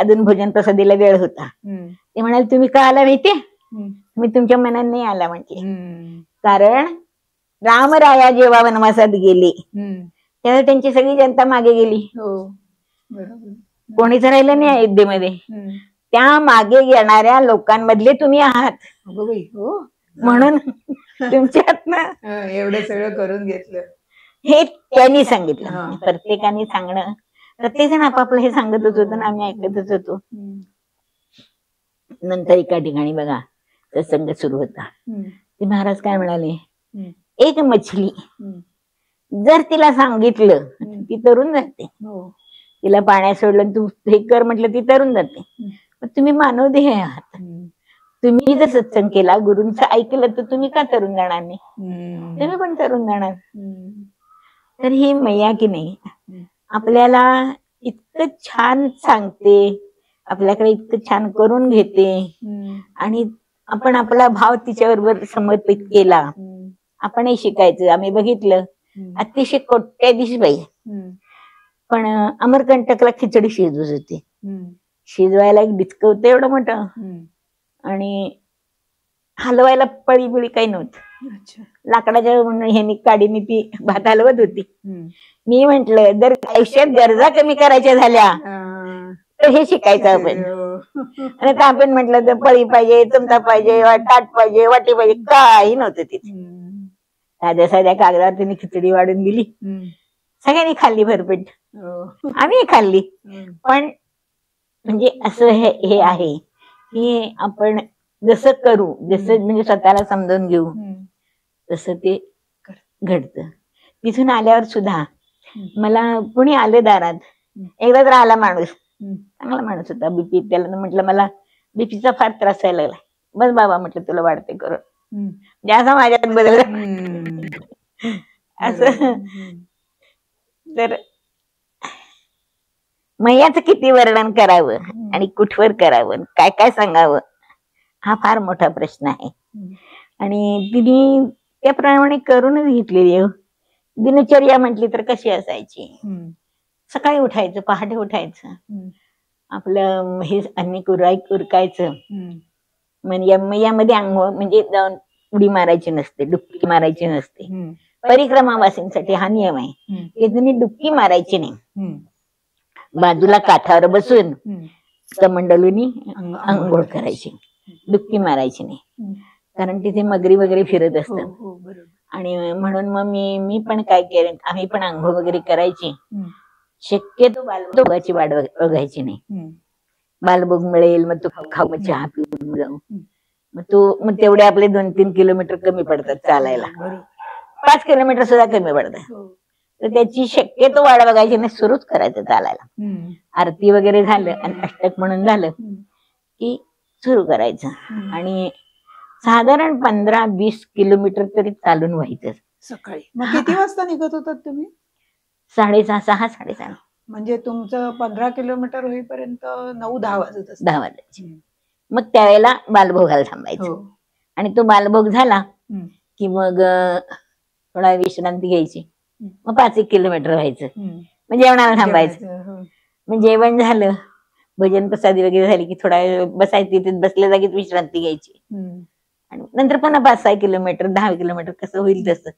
Speaker 2: अजून भोजन प्रसादीला वेळ होता. ते म्हणाले, तुम्ही का आला माहितीये, मी तुमच्या मनात नाही आला म्हटले. कारण रामराया जेव्हा वनवासात गेले तेव्हा त्यांची सगळी जनता मागे गेली, कोणीच राहिलं नाही अयोध्येमध्ये. त्या मागे येणाऱ्या लोकांमधले तुम्ही आहात, म्हणून तुमच्यातनं
Speaker 1: एवढं सगळं करून घेतलं.
Speaker 2: हे त्यांनी सांगितलं. प्रत्येकाने सांगणं, प्रत्येक जण आपापलं हे सांगतच होतं, आम्ही ऐकतच होतो. नंतर एका ठिकाणी बघा सत्संग सुरू होता. ते महाराज काय म्हणाले, एक मछली
Speaker 1: हम्म.
Speaker 2: जर तिला सांगितलं ती तरून जाते.
Speaker 1: हो.
Speaker 2: तिला पाण्यात सोडलं तू हे कर म्हटलं ती तरून जाते. पण तुम्ही मानवदेह आहात. तुम्ही जर सत्संग केला गुरूंचं ऐकलं तर तुम्ही का तरून जाणार नाही? तुम्ही पण तरून जाणार. तर ही मैया की नाही आपल्याला इतकं छान सांगते, आपल्याकडे इतकं छान करून घेते आणि आपण आपला भाव तिच्याबरोबर समर्पित केला. आपणही शिकायचं. आम्ही बघितलं अतिशय कोट्याधीश बाई, पण अमरकंटकला खिचडी शिजवत होती. शिजवायला एक डिचक होतं एवढं मोठं आणि हलवायला पळी बिळी काही नव्हतं. लाकडाच्या ह्यानी काडीने ती भात हलवत होती. मी म्हंटल जर आयुष्यात गरजा कमी करायच्या झाल्या तर हे शिकायचं आपण. आणि आता आपण म्हटलं तर पळी पाहिजे, चमचा पाहिजे, ताट पाहिजे, वाटी पाहिजे, काही नव्हतं तिथे. साध्या साध्या कागदावर तिने खिचडी वाढून दिली. सगळ्यांनी खाल्ली भरपेट. आम्ही खाल्ली. पण म्हणजे असं हे आहे की आपण जसं करू, जसं म्हणजे स्वतःला समजून घेऊ तसं ते घडतं. तिथून आल्यावर सुद्धा मला कोणी आलं दारात, एकदा तर आला माणूस, चांगला माणूस होता, बीपी. त्याला म्हटलं मला बीपीचा फार त्रास व्हायला लागला. बस बाबा म्हटलं तुला वाढते करून. असं माझ्यात बदललं. असं तर मैयाचं किती वर्णन करावं आणि कुठवर करावं, काय काय सांगावं, हा फार मोठा प्रश्न आहे. आणि तिने त्याप्रमाणे करूनच घेतलेली. दिनचर्या म्हटली तर कशी असायची? सकाळी उठायचं, पहाटे उठायचं, आपलं हे अन्नी उरकायचं. यामध्ये आंघोळ म्हणजे जाऊन उडी मारायची नसते, डुबकी मारायची नसते. परिक्रमावासींसाठी हा नियम आहे की तुम्ही डुबकी मारायची नाही. बाजूला काठावर बसून कमंडलूनी आंघोळ करायची, डुबकी मारायची नाही. कारण तिथे मगरी वगैरे फिरत असतात. आणि म्हणून मग मी पण काय केलं, आम्ही पण आंघोळ वगैरे करायची. शक्यतो बालभोगाची वाट बघायची नाही. बालभोग मिळेल मग तू खाऊ, मग चहा पिऊन जाऊ. मग तेवढे आपले 2-3 किलोमीटर कमी पडतात चालायला. 5 किलोमीटर सुद्धा कमी पडतात. तर त्याची शक्यतो वाट बघायची नाही, सुरूच करायचं चालायला. आरती वगैरे झालं आणि अष्टक म्हणून झालं की सुरू करायचं. आणि साधारण 15-20 किलोमीटर तरी चालून व्हायचं
Speaker 1: सकाळी. मग किती वाजता निघत होतात तुम्ही?
Speaker 2: 6:30
Speaker 1: म्हणजे तुमचं 15 किलोमीटर होईपर्यंत 9-10 वाजत असतात.
Speaker 2: 10 वाजायचे. मग त्यावेळेला बालभोगाला थांबायचं. आणि तो बालभोग झाला की मग थोडा विश्रांती घ्यायची. मग 5 किलोमीटर व्हायचं. मग जेवणाला थांबायचं. मग जेवण झालं, भजन प्रसादी वगैरे झाली की थोडा वेळ बसायचं, तिथे बसल्या जागेत विश्रांती घ्यायची. आणि नंतर पुन्हा 5-6 किलोमीटर, 10 किलोमीटर कसं होईल तसं,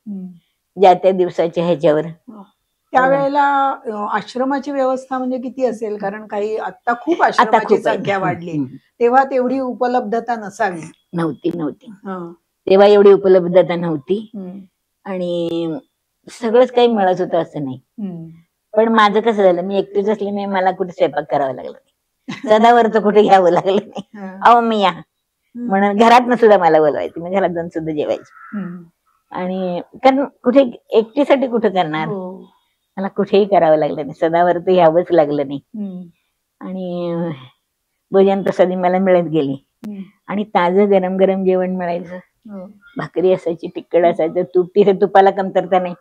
Speaker 2: ज्या त्या दिवसाच्या ह्याच्यावर.
Speaker 1: त्यावेळेला आश्रमाची व्यवस्था म्हणजे किती असेल? कारण काही आता खूप आश्रमाची संख्या वाढली, तेव्हा तेवढी उपलब्धता नसावी.
Speaker 2: नव्हती. तेव्हा एवढी उपलब्धता नव्हती. आणि सगळंच काही मिळत होतं असं नाही. पण माझं कसं झालं, मी एकटीच असल्यामुळे मला कुठे स्वयंपाक करावा लागला नाही, सदावर तर कुठे घ्यावं लागलं नाही. अहो मी या म्हणून घरात सुद्धा मला बोलवायची, मी घरात जाऊन सुद्धा जेवायची. आणि कारण कुठे एकटीसाठी कुठे करणार, मला कुठेही करावं लागलं नाही, सदावर तर घ्यावंच लागलं नाही. आणि भोजन प्रसादी मला मिळत गेली. आणि ताजं गरम गरम जेवण मिळायचं. भाकरी असायची, तिखट असायचं, तूप, तिथे तुपाला कमतरता नाही,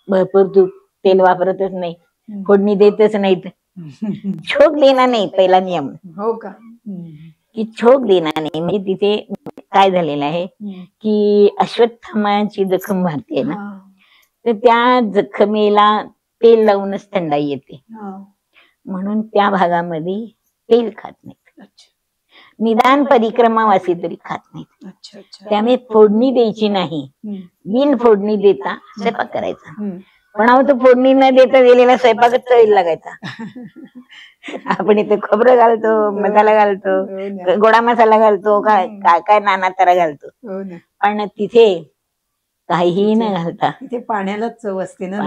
Speaker 2: भरपूर तूप, तेल वापरतच नाही, फोडणी देतच नाहीत. छोक देणार नाही पहिला नियम.
Speaker 1: हो का?
Speaker 2: की छोक देणार नाही. म्हणजे तिथे काय झालेलं आहे की अश्वत्थामाची जखम भरते ना, तर त्या जखमेला तेल लावूनच थंडाई येते. म्हणून त्या भागामध्ये तेल खात नाहीत. निदान परिक्रमावासी तरी खात नाहीत. त्यामुळे फोडणी द्यायची नाही, बिन फोडणी देता स्वयंपाक करायचा. पण अहो तो फोडणी न देता दिलेला स्वयंपाकच चवीला लागायचा. आपण इथे खोबरं घालतो, मसाला घालतो, गोडा मसाला घालतो, काय काय नाना तरा घालतो. पण तिथे काहीही न घालता
Speaker 1: तिथे पाण्यालाच चव असते ना,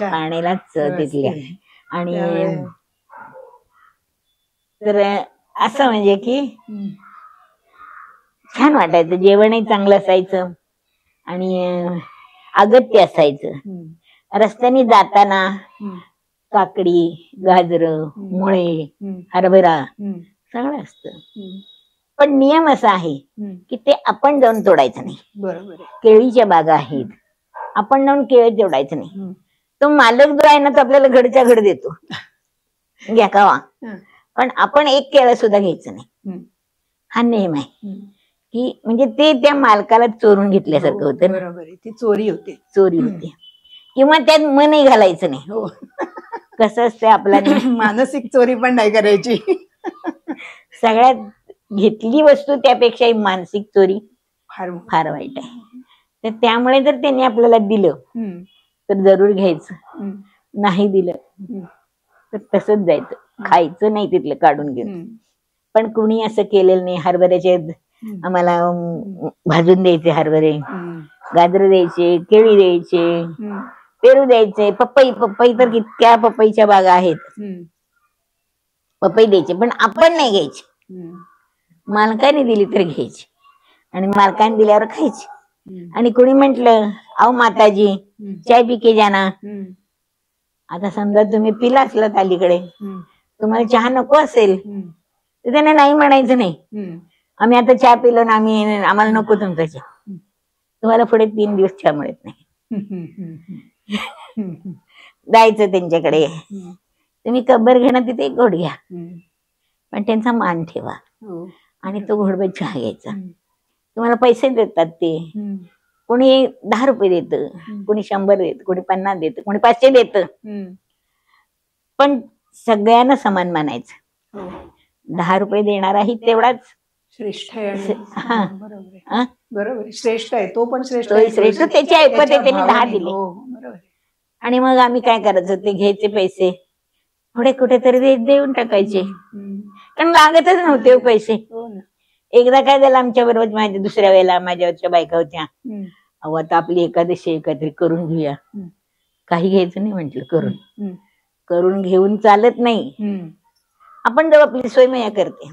Speaker 2: पाण्यालाच चव तिथल्या. आणि तर असं म्हणजे की छान वाटायचं, जेवणही चांगलं असायचं. आणि अगत्य असायचं. रस्त्याने जाताना काकडी, गाजर, मुळे, हरभरा सगळं असतं. पण नियम असा आहे की ते आपण जाऊन तोडायचं नाही.
Speaker 1: बरोबर.
Speaker 2: केळीच्या बागा आहेत, आपण जाऊन केळी तोडायचं नाही. तो मालक जो आहे ना तो आपल्याला घडच्या घड देतो, घ्या खावा, पण आपण एक केळं सुद्धा घ्यायचं नाही. हा नियम आहे की म्हणजे ते त्या मालकाला चोरून घेतल्यासारखं होतं.
Speaker 1: बरोबर, ती चोरी होते.
Speaker 2: चोरी होते. किंवा त्यात मनही घालायचं नाही. कसं असतं आपला
Speaker 1: मानसिक चोरी पण नाही करायची.
Speaker 2: सगळ्यात घेतली वस्तू त्यापेक्षा मानसिक चोरी
Speaker 1: फार
Speaker 2: फार वाईट आहे. तर त्यामुळे जर त्यांनी आपल्याला दिलं तर जरूर घ्यायचं, नाही दिलं तर तसंच जायचं, खायचं नाही तिथलं काढून घेऊन. पण कुणी असं केलेलं नाही. हरभऱ्याचे आम्हाला भाजून द्यायचे हरभरे, गाजर द्यायचे, केळी द्यायचे, पेरू द्यायचे, पपई तर कितक्या पपईच्या बागा आहेत, पपई द्यायचे. पण आपण नाही घ्यायची. मालकाने दिली तर घ्यायची आणि मालकाने दिल्यावर खायची. आणि कोणी म्हंटल अहो माताजी चाय पिके जाना, आता समजा तुम्ही पिला असलात अलीकडे, तुम्हाला चहा नको असेल तर त्याने नाही म्हणायचं नाही. आम्ही आता चहा पिलो ना, आम्हाला नको तुमचा चहा, तुम्हाला पुढे 3 दिवस चहा मिळत नाही. जायचं त्यांच्याकडे, तुम्ही कब्बर घेणं तिथे एक घोट घ्या, पण त्यांचा मान ठेवा आणि तो घोडभर चहा घ्यायचा. तुम्हाला पैसे देतात ते, कोणी 10 रुपये देत, कोणी 100 देत, कोणी 50 देत, कोणी 500 देत, पण सगळ्यांना समान मानायचं. 10 रुपये देणाराही तेवढाच
Speaker 1: श्रेष्ठ आहे.
Speaker 2: बरोबर,
Speaker 1: श्रेष्ठ आहे तो, पण श्रेष्ठ
Speaker 2: श्रेष्ठ त्याची ऐपत आहे, त्यांनी 10 दिले. आणि मग आम्ही काय करायचं, ते घ्यायचे पैसे थोडे कुठेतरी देऊन टाकायचे, कारण लागतच नव्हते पैसे. एकदा काय झालं आमच्या बरोबर, माझ्या दुसऱ्या वेळेला माझ्यावरच्या बायका होत्या, अहो आता आपली एकादशी एकत्रित करून घेऊया. काही घ्यायचं नाही म्हंटल, करून घेऊन चालत नाही. आपण जर आपली सोयमया करते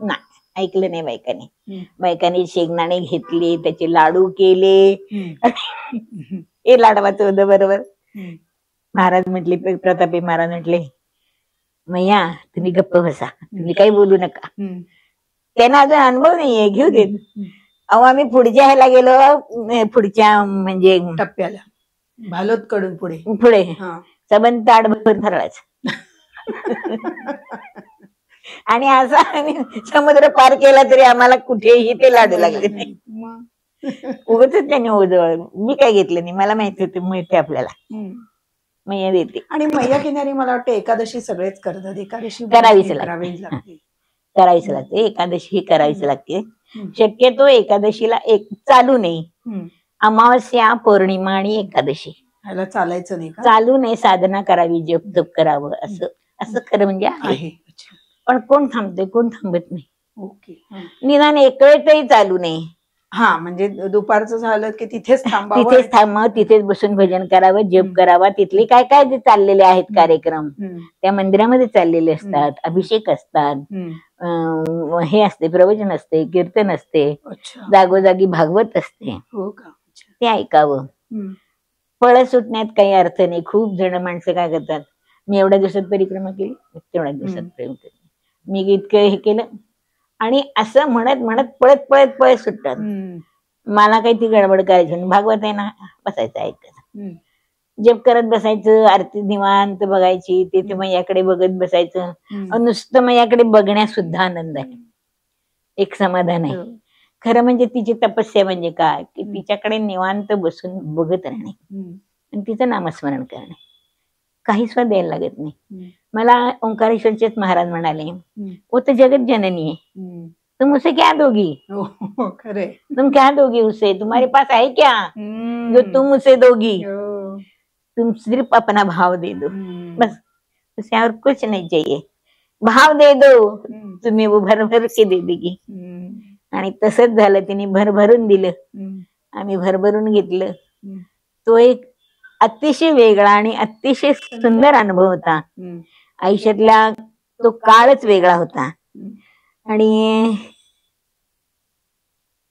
Speaker 2: ना, ऐकलं नाही बायकाने. बायकाने शेंगदाणे घेतले, त्याचे लाडू केले, हे लाडवाचं होतं बरोबर. महाराज म्हटले, प्रतापी महाराज म्हटले, मैया तुम्ही गप्प बसा, तुम्ही काही बोलू नका. त्यांना अजून अनुभव नाहीये, घेऊ देत. अहो आम्ही पुढच्या ह्याला गेलो, पुढच्या म्हणजे
Speaker 1: टप्प्याला, भालोत कडून
Speaker 2: पुढे सबंध ताडभर फराळाच. आणि असा समुद्र पार केला तरी आम्हाला कुठेही ते लाडू लागले नाही. उगच त्यांनी ओजवळ, मी काय घेतलं नाही, मला माहिती होते मिळते आपल्याला, मैया देते.
Speaker 1: आणि मैया किनारी मला वाटतं एकादशी सगळेच करतात. एकादशी
Speaker 2: करावीच लागते, करावीच लागते. एकादशी ही करावीच लागते. शक्यतो एकादशीला एक चालू नाही, अमावस्या, पौर्णिमा आणि एकादशी
Speaker 1: ह्याला चालायचं नाही,
Speaker 2: चालू नाही, साधना करावी, जप तप करावं, असं असं खरं म्हणजे आहे. पण कोण थांबते, कोण थांबत नाही.
Speaker 1: ओके.
Speaker 2: निदान एक वेळ तरी चालू नाही.
Speaker 1: म्हणजे दुपारचं झालं की तिथेच थांबावं,
Speaker 2: तिथेच थांबावं, तिथेच बसून भजन करावं, जप करावा. तिथले काय काय जे चाललेले आहेत कार्यक्रम त्या मंदिरामध्ये चाललेले असतात, अभिषेक असतात, हे असते, प्रवचन असते, कीर्तन असते, जागोजागी भागवत असते, ते ऐकावं. फळ सुटण्यात काही अर्थ नाही. खूप जण माणसं काय करतात, मी एवढ्या दिवसात परिक्रमा केली, तेवढ्या दिवसात प्रेम केली, मी इतकं हे केलं, आणि असं म्हणत म्हणत पळत पळत पळत सुटतात. मला काही ती गडबड करायची नाही. भागवत आहे ना, बसायचं ऐकायचं, जप करत बसायचं, आरती निवांत बघायची, तिथे मैयाकडे बघत बसायचं. नुसतं मैयाकडे बघण्यात सुद्धा आनंद आहे, एक समाधान आहे. खरं म्हणजे तिची तपस्या म्हणजे काय, की तिच्याकडे निवांत बसून बघत राहणे आणि तिचं नामस्मरण करणे, काही स्वाद द्यायला लागत नाही. मला ओंकारेश्वरचेच महाराज म्हणाले, वो तो जगत जननी है, तुम उसे क्या दोगी, तुम क्या दोगी उसे, तुम्हारे पास है क्या जो तुम उसे दोगी, तुम सिर्फ अपना भाव दे दो, बस, उसे और कुछ नहीं चाहिए. भाव दे दो, तुम्ही वो भर भर के दे देगी. आणि तसंच झालं, तिने भरभरून दिलं, आम्ही भरभरून घेतलं. तो एक अतिशय वेगळा आणि अतिशय सुंदर अनुभव होता आयुष्यातला. तो काळच वेगळा होता. आणि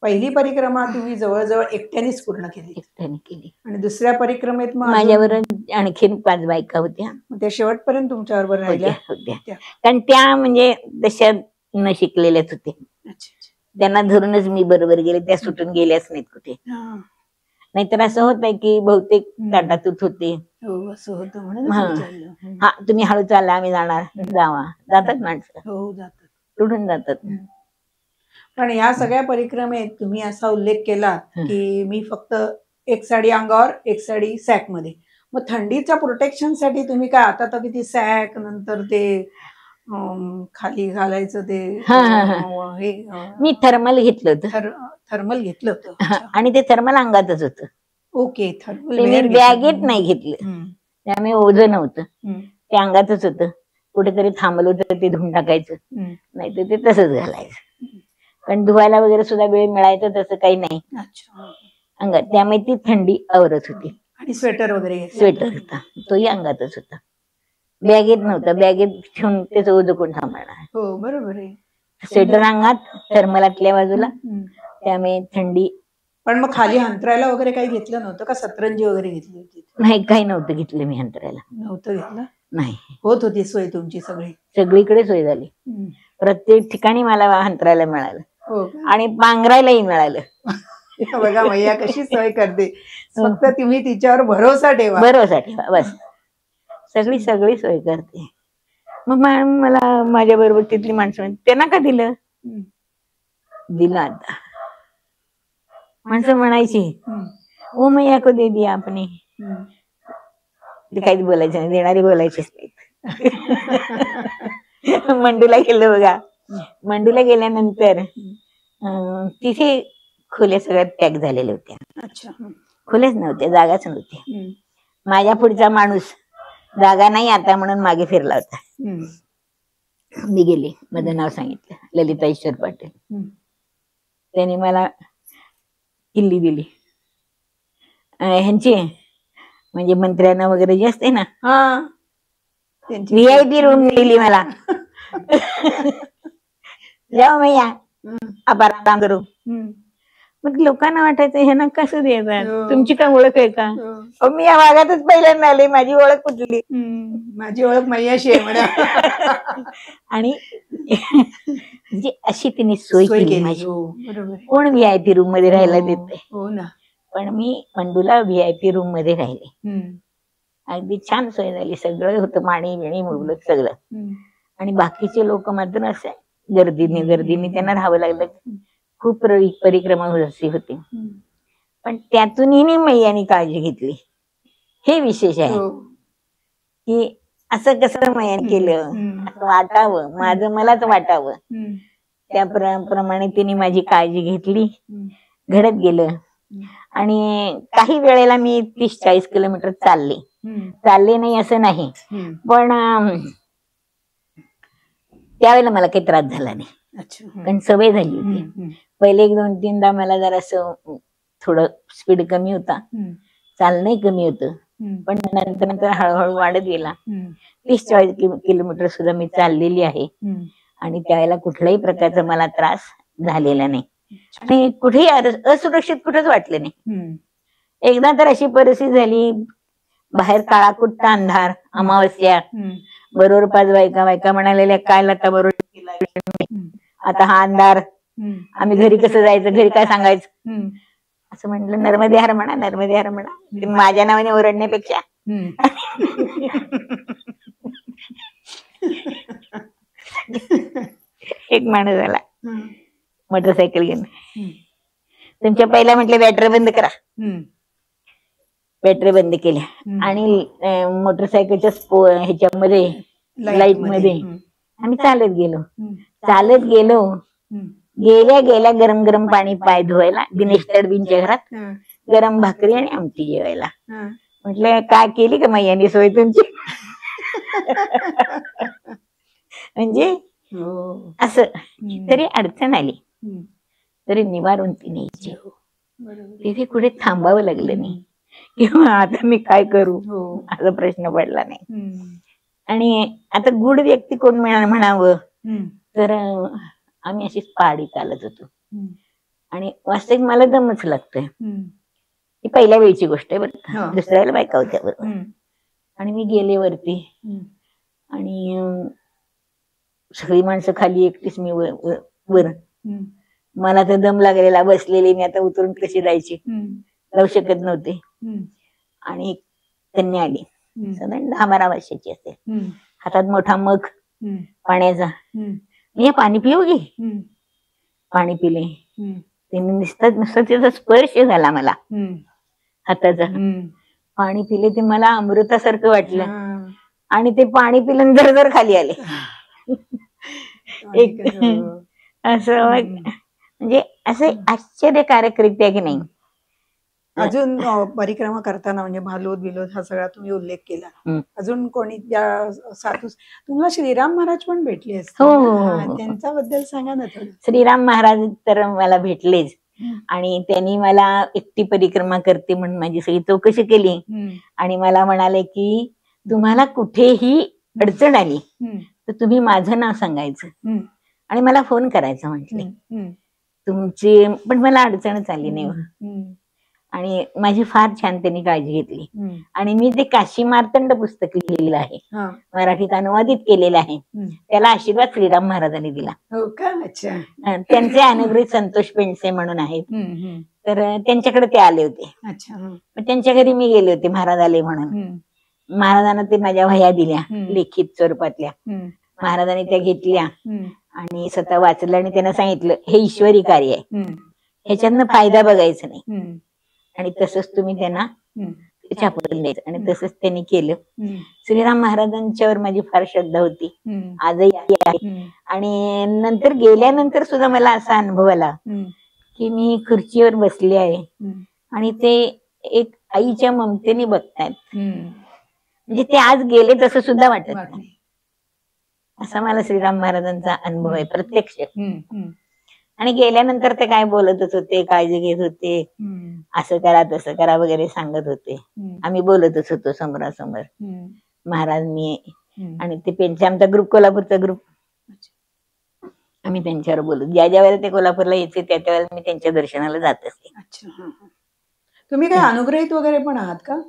Speaker 1: पहिली परिक्रमा तुम्ही जवळजवळ एकट्यानेच पूर्ण केली
Speaker 2: एकट्याने केली.
Speaker 1: आणि दुसऱ्या परिक्रमेत मग अजून-
Speaker 2: माझ्यावर आणखीन 5 बायका होत्या.
Speaker 1: मग त्या शेवटपर्यंत तुमच्याबरोबर राहिल्या
Speaker 2: होत्या.
Speaker 1: त्या.
Speaker 2: कारण त्या म्हणजे तशा न शिकलेल्याच होते.
Speaker 1: अच्छा, अच्छा.
Speaker 2: त्यांना धरूनच मी बरोबर गेले, त्या सुटून गेल्याच नाहीत कुठे.
Speaker 1: हा.
Speaker 2: नाहीतर असं होतंय की बहुतेक ताटातूत होते.
Speaker 1: हो असं होतं म्हणून
Speaker 2: हा.
Speaker 1: विचारलं.
Speaker 2: हा तुम्ही हळू चालला, आम्ही जाणार. जावा, जातात माणसं,
Speaker 1: हो जातात.
Speaker 2: सुटून जातात.
Speaker 1: पण या सगळ्या परिक्रमेत तुम्ही असा उल्लेख केला की मी फक्त एक साडी अंगावर एक साडी सॅक मध्ये, मग थंडीच्या प्रोटेक्शन साठी तुम्ही काय आता तर किती सॅक नंतर ते खाली घालायचं ते हे
Speaker 2: मी थर्मल घेतलं होतं.
Speaker 1: थर्मल घेतलं होतं.
Speaker 2: हा, आणि ते थर्मल अंगातच होतं.
Speaker 1: ओके थर्मल
Speaker 2: ते मी बॅगेत नाही घेतलं, त्यामुळे ओझं नव्हतं, ते अंगातच होतं. कुठेतरी थांबलं होतं ते धुवून टाकायचं, नाही तर ते तसंच घालायचं. पण धुवायला वगैरे सुद्धा वेळ मिळायचा तसं काही नाही अंगात, त्यामुळे ती थंडी आवरत होती.
Speaker 1: आणि स्वेटर वगैरे
Speaker 2: स्वेटर होता तोही अंगातच होता, बॅगेत नव्हता. बॅगेत ठेवून त्याचं ओझं कोण सांभाळणार.
Speaker 1: हो बरोबर आहे.
Speaker 2: स्वेटर अंगात, थर्मल आतल्या बाजूला, त्यामुळे थंडी.
Speaker 1: पण मग खाली अंतरायला वगैरे काही घेतलं नव्हतं का? सतरंजी वगैरे घेतली होती?
Speaker 2: नाही, काही नव्हतं घेतलं मी अंतरायला.
Speaker 1: नव्हतं घेतलं?
Speaker 2: नाही.
Speaker 1: होत होती सोय तुमची सगळी?
Speaker 2: सगळीकडे सोय झाली, प्रत्येक ठिकाणी मला अंतरायला मिळालं.
Speaker 1: हो
Speaker 2: आणि पांघरायलाही मिळालं.
Speaker 1: बघा मैया कशी सोय करते, फक्त तुम्ही तिच्यावर भरोसा ठेवा.
Speaker 2: भरोसा ठेवा बस, सगळी सोय करते. मग मला माझ्या बरोबर तिथली माणसं त्यांना का दिलं? दिलं. आता माणसं म्हणायची ओ मैया को दे दिया आपने, ते काहीच बोलायचं नाही, देणारी बोलायचीच नाही. मंडूला गेलं बघा, मंडूला गेल्यानंतर तिथे खोल्या सगळ्यात पॅक झालेल्या होत्या. खोल्याच नव्हत्या, जागाच नव्हती. माझ्या पुढचा माणूस जागा नाही आता म्हणून मागे फिरला होता. मी गेले, माझं नाव सांगितलं, ललिता ईश्वर पाटील. त्याने मला किल्ली दिली ह्यांची, म्हणजे मंत्र्यांना वगैरे जे असते ना, VIP रूम दिली मला. जाऊ मैया आपण आराम करू. मग लोकांना वाटायचं हे ना कसं द्यायचं, तुमची काय ओळख आहे का? मी या भागातच पहिल्यांदा आले, माझी ओळख कुठली?
Speaker 1: माझी ओळख मैयाशी आहे म्हणा.
Speaker 2: आणि म्हणजे अशी तिने सोय केली माझी. कोण VIP रूम मध्ये राहायला देते?
Speaker 1: हो ना.
Speaker 2: पण मी मंडूला VIP रूम मध्ये राहिले. अगदी छान सोय झाली, सगळं होतं, माणी बिणी मुबलक सगळं. आणि बाकीचे लोक मात्र असे गर्दीने त्यांना राहावं लागलं. खूप परिक्रमा अशी होती, पण त्यातूनही मैयानी काळजी घेतली. हे विशेष आहे की असं कसं मैयाने केलं, असं वाटावं, माझं मलाच वाटावं, त्याप्रमाणे तिने माझी काळजी घेतली. घडत गेलं. आणि काही वेळेला मी 30-40 किलोमीटर चालले नाही असं नाही, पण त्यावेळेला मला काही त्रास झाला नाही, कारण सवय झाली होती. पहिले 1-2-3दा मला जरा असं थोडं स्पीड कमी होता, चालणंही कमी होतं, पण नंतर हळूहळू वाढत गेला. 30-40 किलोमीटर सुद्धा मी चाललेली आहे. आणि त्यावेळेला कुठल्याही प्रकारचा मला त्रास झालेला नाही, आणि कुठेही असुरक्षित कुठेच वाटले नाही. एकदा तर अशी परिस्थिती झाली, बाहेर काळा कुट्टा अंधार, अमावस्या, बरोबर 5 बायका म्हणालेल्या काय लता बरोबर, आता हा अंधार, आम्ही घरी कसं जायचं, घरी काय सांगायचं? असं म्हटलं, नर्मदे हर म्हणा, नर्मदे हर म्हणा, माझ्या नावाने ओरडण्यापेक्षा. एक माणूस आला मोटरसायकल घेऊन, तुमच्या पहिला म्हटलं बॅटरी बंद करा. बॅटरी बंद केल्या आणि मोटरसायकलच्या ह्याच्यामध्ये लाईट मध्ये आम्ही चालत गेलो. गेल्या गरम गरम पाणी पाय धुवायला दिनेश तडवींच्या घरात, गरम भाकरी आणि आमटी जेवायला. म्हटलं काय केली का मैयानी सोय तुमची? म्हणजे असं तरी अडचण आली तरी निवारून ती न्यायची. तिथे कुठे थांबावं लागलं नाही किंवा आता मी काय करू असा प्रश्न पडला नाही. आणि आता गुड व्यक्ती कोण म्हणावं तर आम्ही अशीच पहाडी चालत होतो आणि वास्तविक मला दमच लागतोय.
Speaker 1: हम्म.
Speaker 2: ही पहिल्या वेळची गोष्ट आहे बरं का.
Speaker 1: हा.
Speaker 2: दुसऱ्या वेळेला बायका होत्या बरोबर.
Speaker 1: हम्म.
Speaker 2: आणि मी गेले वरती
Speaker 1: हम्म.
Speaker 2: आणि सगळी माणसं खाली, एकटीच मी वर.
Speaker 1: हम्म.
Speaker 2: मला तर दम लागलेला, बसलेली मी आता उतरून कशी जायची,
Speaker 1: हम्म.
Speaker 2: जाऊ शकत नव्हते.
Speaker 1: हम्म.
Speaker 2: आणि कन्या आली,
Speaker 1: हम्म.
Speaker 2: साधारण 10-12 वर्षाची असेल,
Speaker 1: हम्म.
Speaker 2: हातात मोठा मग
Speaker 1: हम्म.
Speaker 2: पाण्याचा.
Speaker 1: हम्म.
Speaker 2: मी पाणी पिऊ घे.
Speaker 1: हम्म.
Speaker 2: पाणी पिले.
Speaker 1: हम्म.
Speaker 2: ते नुसतं त्याचा स्पर्श झाला मला
Speaker 1: हम्म.
Speaker 2: हाताचा.
Speaker 1: हम्म.
Speaker 2: पाणी पिले ते मला अमृतासारखं वाटलं.
Speaker 1: हा.
Speaker 2: आणि ते पाणी पिलं जर खाली आले. एक
Speaker 1: हो.
Speaker 2: असं म्हणजे असे आश्चर्यकारकरित्या की नाही.
Speaker 1: अजून परिक्रमा करताना म्हणजे भालोद बिलोद हा सगळा तुम्ही उल्लेख केला. अजून कोणी त्या साधू तुम्हाला श्रीराम महाराज पण भेटले असते.
Speaker 2: हो.
Speaker 1: त्यांच्याबद्दल सांगा ना थोडं.
Speaker 2: श्रीराम महाराज तर मला भेटलेच. आणि त्यांनी मला एकटी परिक्रमा करते म्हणून माझी सगळी चौकशी केली. आणि मला म्हणाले की तुम्हाला कुठेही अडचण आली तर तुम्ही माझं नाव सांगायचं आणि मला फोन करायचा म्हटले. तुमची पण मला अडचणच आली नाही. आणि माझी फार छान त्यांनी काळजी घेतली. आणि मी ते काशी मार्तंड पुस्तक लिहिलेलं आहे, मराठीत अनुवादित केलेलं आहे. त्याला आशीर्वाद श्रीराम महाराजांनी दिला.
Speaker 1: हो का? अच्छा.
Speaker 2: त्यांचे अनुग्रहित संतोष पेंडसे म्हणून आहेत, तर त्यांच्याकडे ते आले होते.
Speaker 1: अच्छा.
Speaker 2: मग त्यांच्या घरी मी गेले होते, महाराज आले म्हणून. महाराजांना ते माझ्या वह्या दिल्या लिखित स्वरूपातल्या. महाराजांनी त्या घेतल्या आणि स्वतः वाचलं आणि त्यांना सांगितलं हे ईश्वरी कार्य आहे, ह्याच्यातनं फायदा बघायचा नाही. आणि तसंच तुम्ही त्यांना छापून द्यायचं. आणि तसंच त्यांनी केलं. श्रीराम महाराजांच्यावर माझी फार श्रद्धा होती, आजही आहे. आणि नंतर गेल्यानंतर सुद्धा मला असा अनुभव आला की मी खुर्चीवर बसले आहे आणि ते एक आईच्या ममतेने बघतायत. म्हणजे ते आज गेले तसं सुद्धा वाटत नाही. असा मला श्रीराम महाराजांचा अनुभव आहे प्रत्यक्ष. आणि गेल्यानंतर ते काय बोलतच होते, काळजी घेत होते, असं करा तसं करा वगैरे सांगत होते. आम्ही बोलतच होतो समोरासमोर, महाराज मी आणि ते पेंचे आमचा ग्रुप, कोल्हापूरचा ग्रुप. आम्ही त्यांच्यावर बोलू. ज्या ज्या वेळेला ते कोल्हापूरला यायचे त्या वेळेला मी त्यांच्या दर्शनाला जात असते.
Speaker 1: अच्छा. तुम्ही काय अनुग्रहित वगैरे पण आहात का?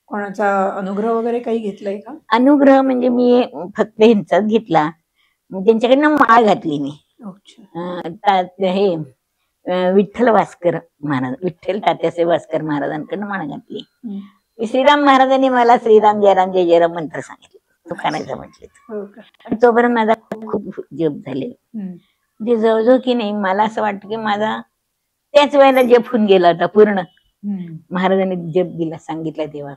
Speaker 1: कोणाचा अनुग्रह वगैरे काही घेतलाय का?
Speaker 2: अनुग्रह म्हणजे मी फक्त ह्यांचाच घेतला, त्यांच्याकडनं माळ घातली मी. हे विठ्ठल वास्कर महाराज, विठ्ठल तात्यासाहेब वास्कर महाराजांकडनं माळ घातली. श्रीराम महाराजांनी मला श्रीराम जयराम जय जयराम मंत्र सांगितलं, तो करायचा म्हटले. तोपर्यंत माझा खूप जप झाले. म्हणजे जवळजवळ की नाही मला असं वाटतं की माझा त्याच वेळेला जप होऊन गेला होता पूर्ण. महाराजांनी जप दिला सांगितला तेव्हा.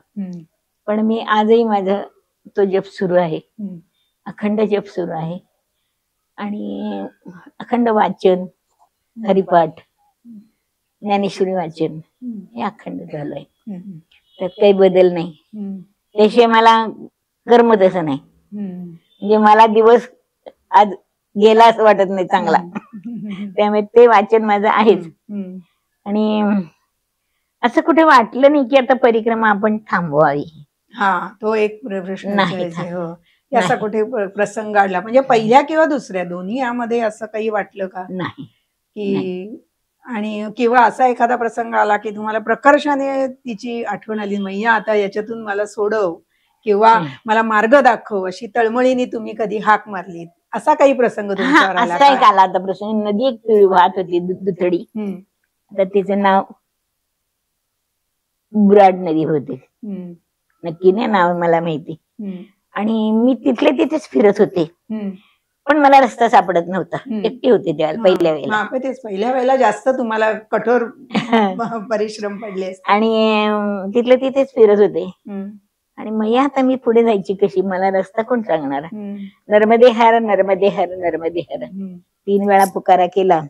Speaker 2: पण मी आजही माझा तो जप सुरू आहे, अखंड जप सुरू आहे. आणि अखंड वाचन, हरिपाठ, ज्ञानेश्वरी वाचन हे अखंड झालंय. त्यात काही बदल नाही. त्याशिवाय मला करमत असं नाही. म्हणजे मला दिवस आज गेला असं वाटत नाही चांगला. त्यामुळे ते वाचन माझं आहेच. आणि असं कुठे वाटलं नाही की आता परिक्रमा आपण थांबवावी.
Speaker 1: हा, तो एक प्रश्न नाही. असा कुठे प्रसंग आला म्हणजे पहिल्या किंवा दुसऱ्या दोन्ही यामध्ये असं काही वाटलं का?
Speaker 2: नाही
Speaker 1: की आणि किंवा असा एखादा प्रसंग आला की तुम्हाला प्रकर्षाने तिची आठवण आली, मैया आता याच्यातून मला सोडव किंवा मला मार्ग दाखव, अशी तळमळीने तुम्ही कधी हाक मारली, असा काही प्रसंग तुमच्यावर आला?
Speaker 2: असा एक आला होता प्रसंग. नदी एक वाहत होती दुथडी, तर तिचं नाव बुराड नदी होते, नक्की नाही नाव मला माहिती. आणि मी तिथले तिथेच फिरत होते, पण मला रस्ता सापडत नव्हता. एकटी होते त्यावेळेला पहिल्या वेळेला.
Speaker 1: तेच पहिल्या वेळेला जास्त तुम्हाला कठोर परिश्रम पडले.
Speaker 2: आणि तिथले तिथेच फिरत होते. आणि मग आता मी पुढे जायची कशी, मला रस्ता कोण सांगणार? नर्मदे हर नर्मदे हर नर्मदे हर 3 वेळा पुकारा केला.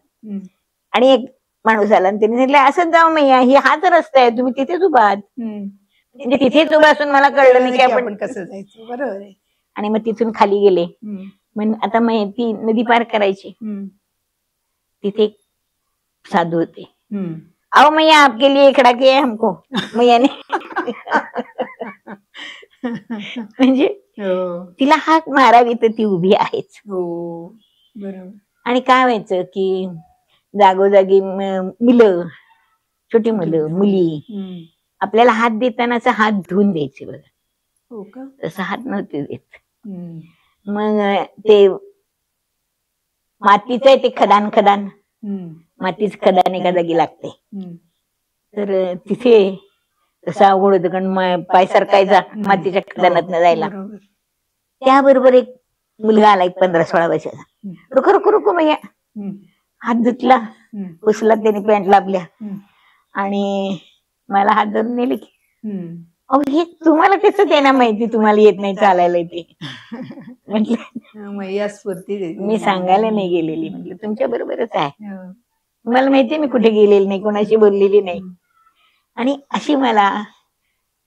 Speaker 2: आणि एक माणूस आला आणि त्यांनी सांगितलं असंच जाऊ मैया, ही हाच रस्ता आहे, तुम्ही तिथेच उभा आहात. म्हणजे तिथेच उभा असून मला कळलं नाही की आपण
Speaker 1: कसं जायचं. बरोबर आहे.
Speaker 2: आणि मग तिथून खाली गेले. मग आता ती नदी पार करायची. तिथे एक साधू होते. आओ मैया आपके लिए खड़ा किया है हमको, मैयाने. म्हणजे तिला हाक मारावी तर ती उभी आहेच.
Speaker 1: बरोबर.
Speaker 2: आणि काय व्हायचं की जागोजागी मुलं, छोटी मुलं, मुली आपल्याला हात देताना असं हात धुवून द्यायचे बघा.
Speaker 1: हो का?
Speaker 2: तसं हात नव्हते देत. मग ते मातीचं आहे ते खदान खदान, मातीच खदान एका जागी लागते. तर तिथे तसं अवघड होतं, कारण पाय सरकायचा मातीच्या खदानात जायला. त्याबरोबर एक मुलगा आला, 15-16 वर्षाचा. रुको रुको रुको भैया, हात धुतला, पुसला त्याने पॅन्ट आपल्या, आणि मला हात धरून नेले की, अहो हे तुम्हाला कसं देणार माहिती, तुम्हाला येत नाही चालायला ते.
Speaker 1: म्हटलं स्फूर्ती
Speaker 2: मी सांगायला नाही गेलेली, म्हटलं तुमच्या बरोबरच आहे, मला माहितीये मी कुठे गेलेली नाही, कोणाशी बोललेली नाही. आणि अशी मला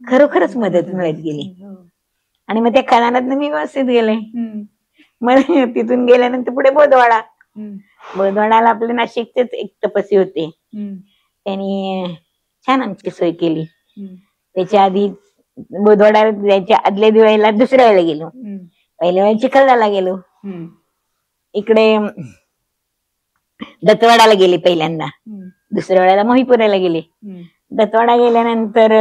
Speaker 2: खरोखरच मदत मिळत गेली. आणि मग त्या खदानात मी व्यवस्थित गेले. मग तिथून गेल्यानंतर पुढे बोधवाडा. बोधवाडाला आपले नाशिकचेच एक तपस्वी होते, त्यांनी छान आमची सोय केली. त्याच्या आधी बोधवाडाला जायच्या आदल्या दिवाळीला दुसऱ्या वेळेला गेलो. पहिल्या वेळेला चिखलदऱ्याला गेलो, इकडे दत्तवाडाला गेले पहिल्यांदा, दुसऱ्या वेळेला मोहीपुराला गेले. दत्तवाडा गेल्यानंतर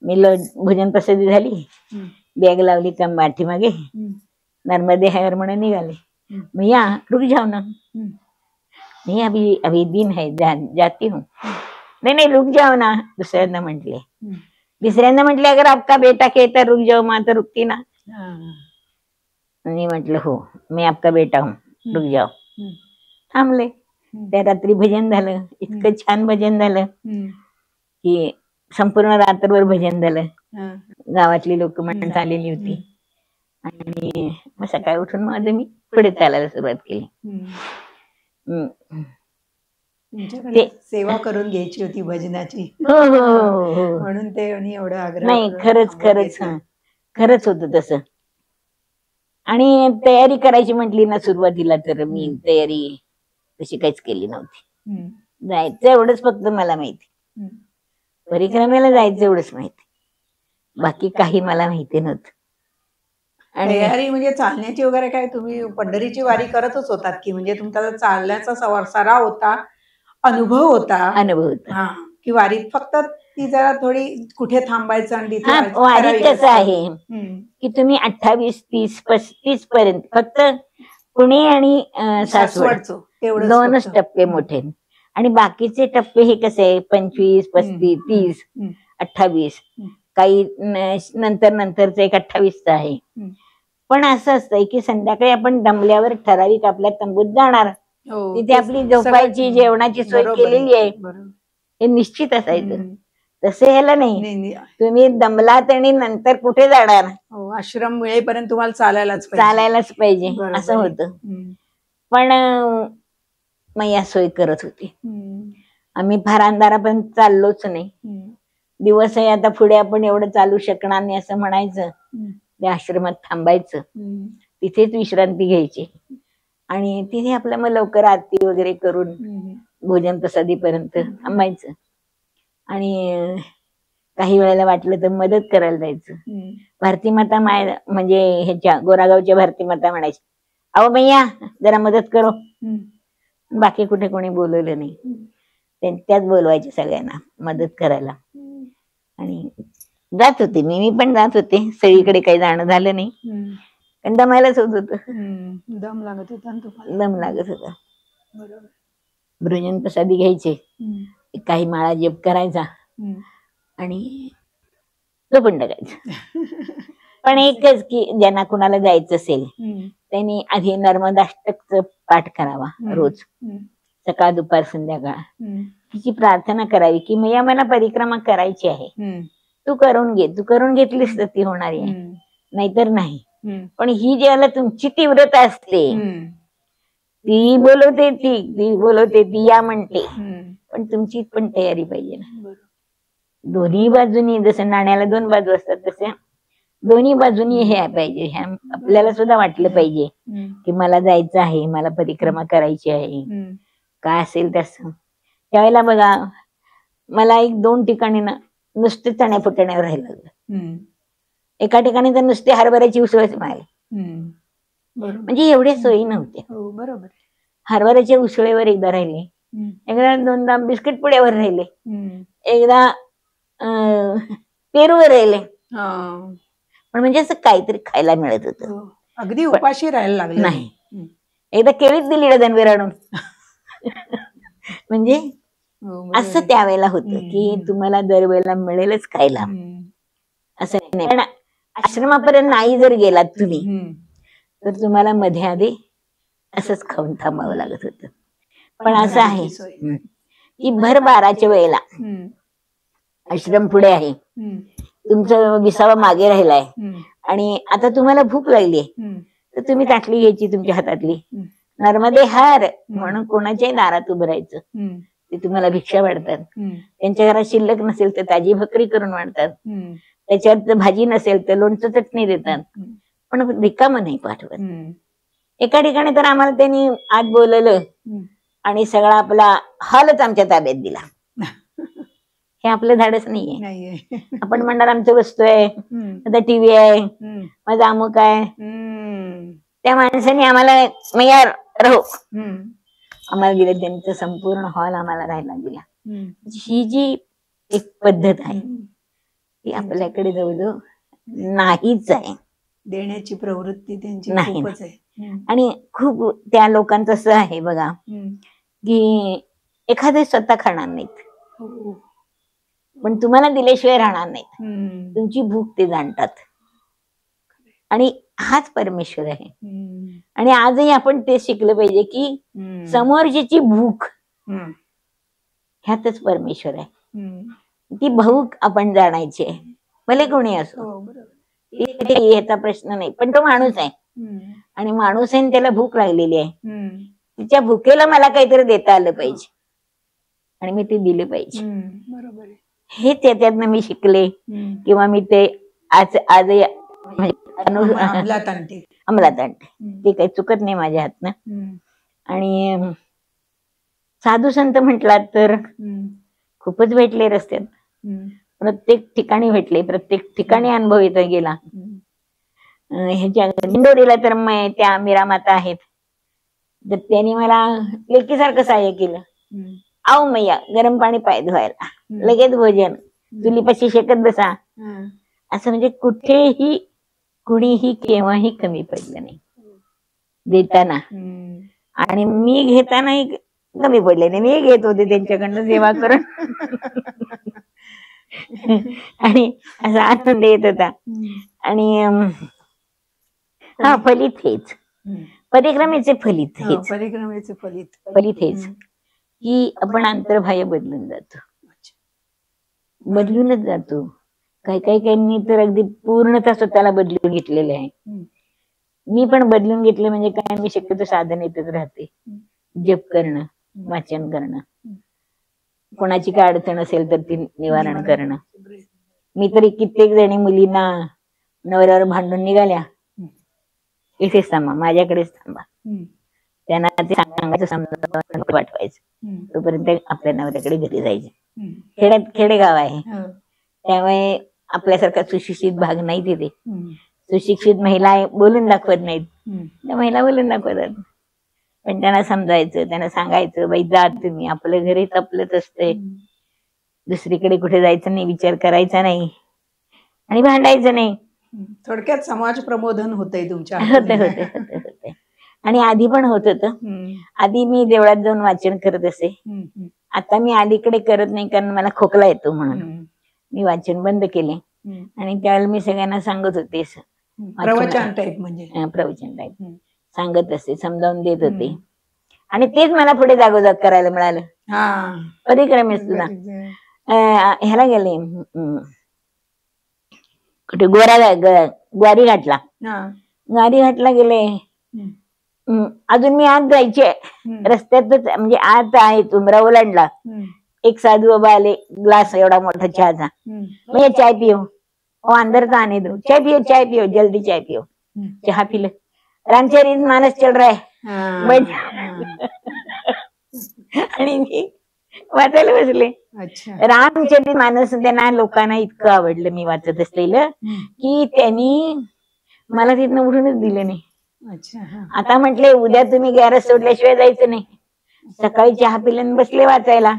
Speaker 2: मी भोजन प्रसिद्धी झाली, बॅग लावली का पाठीमागे, नर्मदे हर म्हणून निघाले. भैया रुक जाओ ना, नहीं अभी अभी दिन है, जाती हूँ. नहीं नहीं रुक जाओ ना, दुसऱ्यांदा म्हटले. तिसऱ्यांदा म्हटले अगर आपका बेटा कहता रुक जाओ माँ तो रुकती ना. मी म्हटलं हो, मी आपका बेटा हूँ, रुक जाओ. थांबले. त्या रात्री भजन झालं, इतकं छान भजन झालं की संपूर्ण रात्रभर भजन झालं. गावातली लोक माणसं आलेली होती. आणि मग सकाळी उठून माझं मी पुढे चालायला सुरुवात केली.
Speaker 1: सेवा करून घ्यायची होती भजनाची.
Speaker 2: हो हो हो,
Speaker 1: म्हणून ते एवढं आग्रह.
Speaker 2: नाही खरंच खरंच खरंच होतं तसं. आणि तयारी करायची म्हटली ना सुरुवातीला, तर मी तयारी तशी काहीच केली नव्हती. जायचं एवढंच फक्त मला माहिती, परिक्रमेला जायचं एवढंच माहिती, बाकी काही मला माहिती नव्हतं.
Speaker 1: तयारी म्हणजे चालण्याची वगैरे काय, तुम्ही पंढरीची वारी करतच होतात की, म्हणजे तुमचा चालण्याचा सराव होता, अनुभव होता की वारीत फक्त ती जरा थोडी कुठे थांबायचं आणि तिथे
Speaker 2: वारीत कसं आहे की तुम्ही 28, 30, 35 पर्यंत फक्त पुणे आणि सासवड दोनच टप्पे मोठे, आणि बाकीचे टप्पे हे कसे 25, 35, 30, 28, काही नंतर नंतरच एक 28चा आहे. पण असं असतंय की संध्याकाळी आपण दमल्यावर ठराविक आपल्या तंबूत जाणार, तिथे आपली झोपायची जेवणाची सोय केलेली आहे, हे निश्चित असायचं. तसे ह्याला नाही, तुम्ही दमलात आणि नंतर कुठे जाणार,
Speaker 1: आश्रम मिळेपर्यंत तुम्हाला चालायलाच पाहिजे
Speaker 2: असं होतं. पण मैया सोय करत होती. आम्ही फार अंधारापर्यंत चाललोच नाही. दिवस आहे आता पुढे आपण एवढं चालू शकणार नाही असं म्हणायचं, त्या आश्रमात थांबायचं, तिथेच विश्रांती घ्यायची, आणि तिथे आपलं मग लवकर आरती वगैरे करून भोजन प्रसादीपर्यंत थांबायचं. आणि काही वेळेला वाटलं तर मदत करायला जायचं. भारती माता म्हणजे ह्याच्या गोरागावच्या भारती माता म्हणायची, अहो भैया जरा मदत करो. बाकी कुठे कोणी बोलवलं नाही, त्याच बोलवायचे सगळ्यांना मदत करायला. आणि जात होते मी पण जात होते, सगळीकडे काही जाणं झालं नाही, पण दमायलाच होत होत,
Speaker 1: दम लागत होता,
Speaker 2: दम लागत होता. भोजन प्रसादी घ्यायचे, काही माळा जप करायचा आणि तो पण टाकायचा. पण एकच की ज्यांना कुणाला जायचं असेल त्यांनी आधी नर्मदाष्टकच पाठ करावा रोज, सकाळ दुपार संध्याकाळ. तिची प्रार्थना करावी की मैया मला परिक्रमा करायची आहे, तू करून घे, तू करून घेतलीस तर ती होणारी आहे, नाहीतर नाही. पण ही ज्याला तुमची तीव्रता असते, ती बोलवते ती या म्हणते, पण तुमची पण तयारी पाहिजे ना. दोन्ही बाजूनी, जसं नाण्याला दोन बाजू असतात तसे दोन्ही बाजूनी हे पाहिजे. ह्या आपल्याला सुद्धा वाटलं पाहिजे की मला जायचं आहे, मला परिक्रमा करायची आहे, काय असेल तसं. त्यावेळेला बघा मला 1-2 ठिकाणी ना नुसते चण्या फुटण्यावर राहायला लागलं. एका ठिकाणी तर नुसते हरभऱ्याची उसळच मिळाली, म्हणजे एवढ्या सोयी नव्हत्या.
Speaker 1: बरोबर.
Speaker 2: हरभऱ्याच्या उसळीवर एकदा राहिले, एकदा दोनदा बिस्किट पुड्यावर राहिले, एकदा पेरूवर राहिले. पण म्हणजे असं काहीतरी खायला मिळत होतं.
Speaker 1: अगदी उपाशी राहायला लागले
Speaker 2: नाही. एकदा केळीच दिली डझनभर आणून. म्हणजे असं त्यावेळेला होतं की तुम्हाला दरवेळेला मिळेलच खायला असं नाही. पण आश्रमापर्यंत नाही जर गेलात तुम्ही तर तुम्हाला मध्ये आधी असंच खाऊन थांबावं लागत होतं. पण असं आहे की भर 12च्या वेळेला आश्रम पुढे आहे, तुमचं विसावा मागे राहिलाय आणि आता तुम्हाला भूक लागली तर तुम्ही ताटली घ्यायची तुमच्या हातातली, नर्मदे हर म्हणून कोणाच्याही दारात उभं राहायचं. ते तुम्हाला भिक्षा वाढतात. त्यांच्या घरात शिल्लक नसेल तर ताजी भाकरी करून वाढतात, त्याच्यात भाजी नसेल तर लोणचं चटणी देतात, पण रिकामं नाही पाठवत. एका ठिकाणी तर आम्हाला त्यांनी आत बोलवलं आणि सगळा आपला हॉलच आमच्या ताब्यात दिला. हे आपलं धाडस नाहीये. आपण म्हणणार आमचं वस्तू आहे, आता टीव्ही आहे, माझा अमुक आहे. त्या माणसाने आम्हाला यार राहू आम्हाला दिलं, त्यांचं संपूर्ण हॉल आम्हाला राहायला दिला. ही जी एक पद्धत आहे ती आपल्याकडे जवळजवळ नाहीच आहे.
Speaker 1: देण्याची प्रवृत्ती त्यांची
Speaker 2: नाही.
Speaker 1: खूपच आहे.
Speaker 2: आणि खूप त्या लोकांचं असं आहे बघा की एखादे स्वतः खाणार नाहीत पण तुम्हाला दिल्याशिवाय राहणार नाहीत. तुमची भूक ते जाणतात आणि हाच परमेश्वर आहे. आणि आजही आपण ते शिकलं पाहिजे की समोरची भूक ह्यातच परमेश्वर आहे. ती भूक आपण जाणायची आहे, भले कोणी असो. ह्याचा प्रश्न नाही, पण तो माणूस आहे आणि माणूस आहे, त्याला भूक लागलेली आहे. तिच्या भुकेला मला काहीतरी देता आलं पाहिजे आणि मी ते दिले पाहिजे.
Speaker 1: बरोबर आहे.
Speaker 2: हे त्याच्यातनं मी शिकले किंवा मी ते आजही
Speaker 1: अंमलात आणते.
Speaker 2: ते काही चुकत नाही माझ्या हातनं. आणि साधू संत म्हटलात तर खूपच भेटले रस्त्यात, प्रत्येक ठिकाणी भेटले, प्रत्येक ठिकाणी अनुभव येत गेला. ह्याच्या दिंडोरीला तर त्या मीरा माता आहेत, तर त्यांनी मला लेकीसारखं सहाय्य केलं. आव मैया गरम पाणी पाय धुवायला, लगेच भोजन, चुलीपाशी शेकत बसा. असं म्हणजे कुठेही कुणीही केव्हाही कमी पडलं नाही देताना. आणि मी घेतानाही कमी पडले नाही, मी घेत होते त्यांच्याकडनं सेवा करून. आणि असा आनंद येत होता. आणि हा फलित हेच, परिक्रमेचे फलित हेच,
Speaker 1: परिक्रमेचे
Speaker 2: फलित हेच की आपण अंतर्बाह्य बदलून जातो, बदलूनच जातो. काही काही तर अगदी पूर्णतः स्वतःला बदलून घेतलेले आहे. मी पण बदलून घेतले. म्हणजे काय, मी शक्यतो साधनेतच राहते, जप करणं, वाचन करणं, कोणाची काय अडचण असेल तर ती निवारण करणं. मी तरी कित्येक जणी मुलींना नवऱ्यावर भांडून निघाल्या, इथेच थांबा, माझ्याकडेच थांबा, त्यांना ते सांगायचं, समजावून पाठवायचं, तोपर्यंत आपल्या नवऱ्याकडे घरी जायचे. खेडेगाव आहे, त्यामुळे आपल्यासारखा सुशिक्षित भाग नाही तिथे. सुशिक्षित महिला बोलून दाखवत नाहीत, त्या महिला बोलून दाखवतात. पण त्यांना समजायचं, त्यांना सांगायचं, बाई जा तुम्ही, आपलं घरीच आपलंच असतंय, दुसरीकडे कुठे जायचं नाही, विचार करायचा नाही आणि भांडायचं नाही.
Speaker 1: थोडक्यात समाज प्रबोधन होतंय तुमच्या.
Speaker 2: होते. आणि आधी पण होत होतं. आधी मी देवळात जाऊन वाचन करत असे. आता मी अलीकडे करत नाही, कारण मला खोकला येतो म्हणून मी वाचन बंद केले. आणि त्यावेळेला मी सगळ्यांना सांगत होते,
Speaker 1: प्रवचन टाईप, म्हणजे
Speaker 2: प्रवचन टाईप सांगत असे, समजावून देत होते. आणि तेच मला पुढे जागोजाग करायला मिळालं. परिक्रमेस सुद्धा ह्याला गेले, कुठे ग्वारी घाटला, गेले. अजून मी आत जायचे, रस्त्यातच म्हणजे आत आहे तुमरा ओलांडला, एक साधू बाबा आले, ग्लास एवढा मोठा चहाचा. मैं चाय पियो, वो अंदर तो आने दो, चाय पियो जल्दी चाय पियो. चहा पिलं, रामचरित मानस चल रहा है, आणि मी वाचायला बसले. रामचरित मानस त्यांना लोकांना इतकं आवडलं मी वाचत असलेलं की त्यांनी मला तिथनं उठूनच दिलं नाही.
Speaker 1: अच्छा हा.
Speaker 2: आता म्हटले उद्या तुम्ही गॅरेज सोडल्याशिवाय जायचं नाही. सकाळी चहा पिल्याने बसले वाचायला.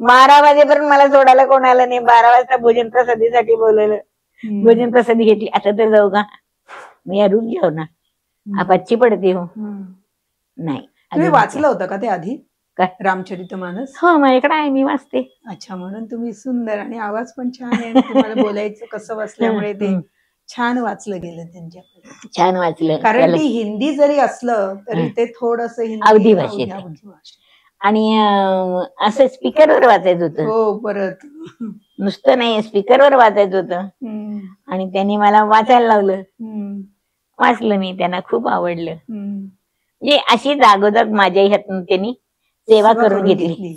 Speaker 2: 12 वाजेपर्यंत मला सोडायला कोण आलं नाही. 12 वाजता भोजन प्रसादीसाठी बोलवलं. भोजन प्रसादी घेतली. आता तर जाऊ का? मी या रूम जाऊ ना, आपच्ची पडते हो. नाही
Speaker 1: तुम्ही वाचलं होतं का ते आधी
Speaker 2: काय?
Speaker 1: रामचरितमानस?
Speaker 2: हो माझ्याकडे आहे, मी वाचते.
Speaker 1: अच्छा, म्हणून तुम्ही सुंदर आणि आवाज पण छान आहे आणि तुम्हाला बोलायचं कसं बसल्यामुळे ते छान वाचलं गेलं त्यांच्याकडे.
Speaker 2: छान वाचलं.
Speaker 1: कारण ती हिंदी जरी असलं तरी ते थोडस
Speaker 2: अवधी भाषेत आहे. आणि असं स्पीकरवर वाचायचं होतं.
Speaker 1: हो, परत
Speaker 2: नुसतं नाही, स्पीकरवर वाचायचं होतं. आणि त्यांनी मला वाचायला लावलं. वाचलं मी, त्यांना खूप आवडलं. म्हणजे अशी जागोजाग माझ्या ह्यातून त्यांनी सेवा करून घेतली.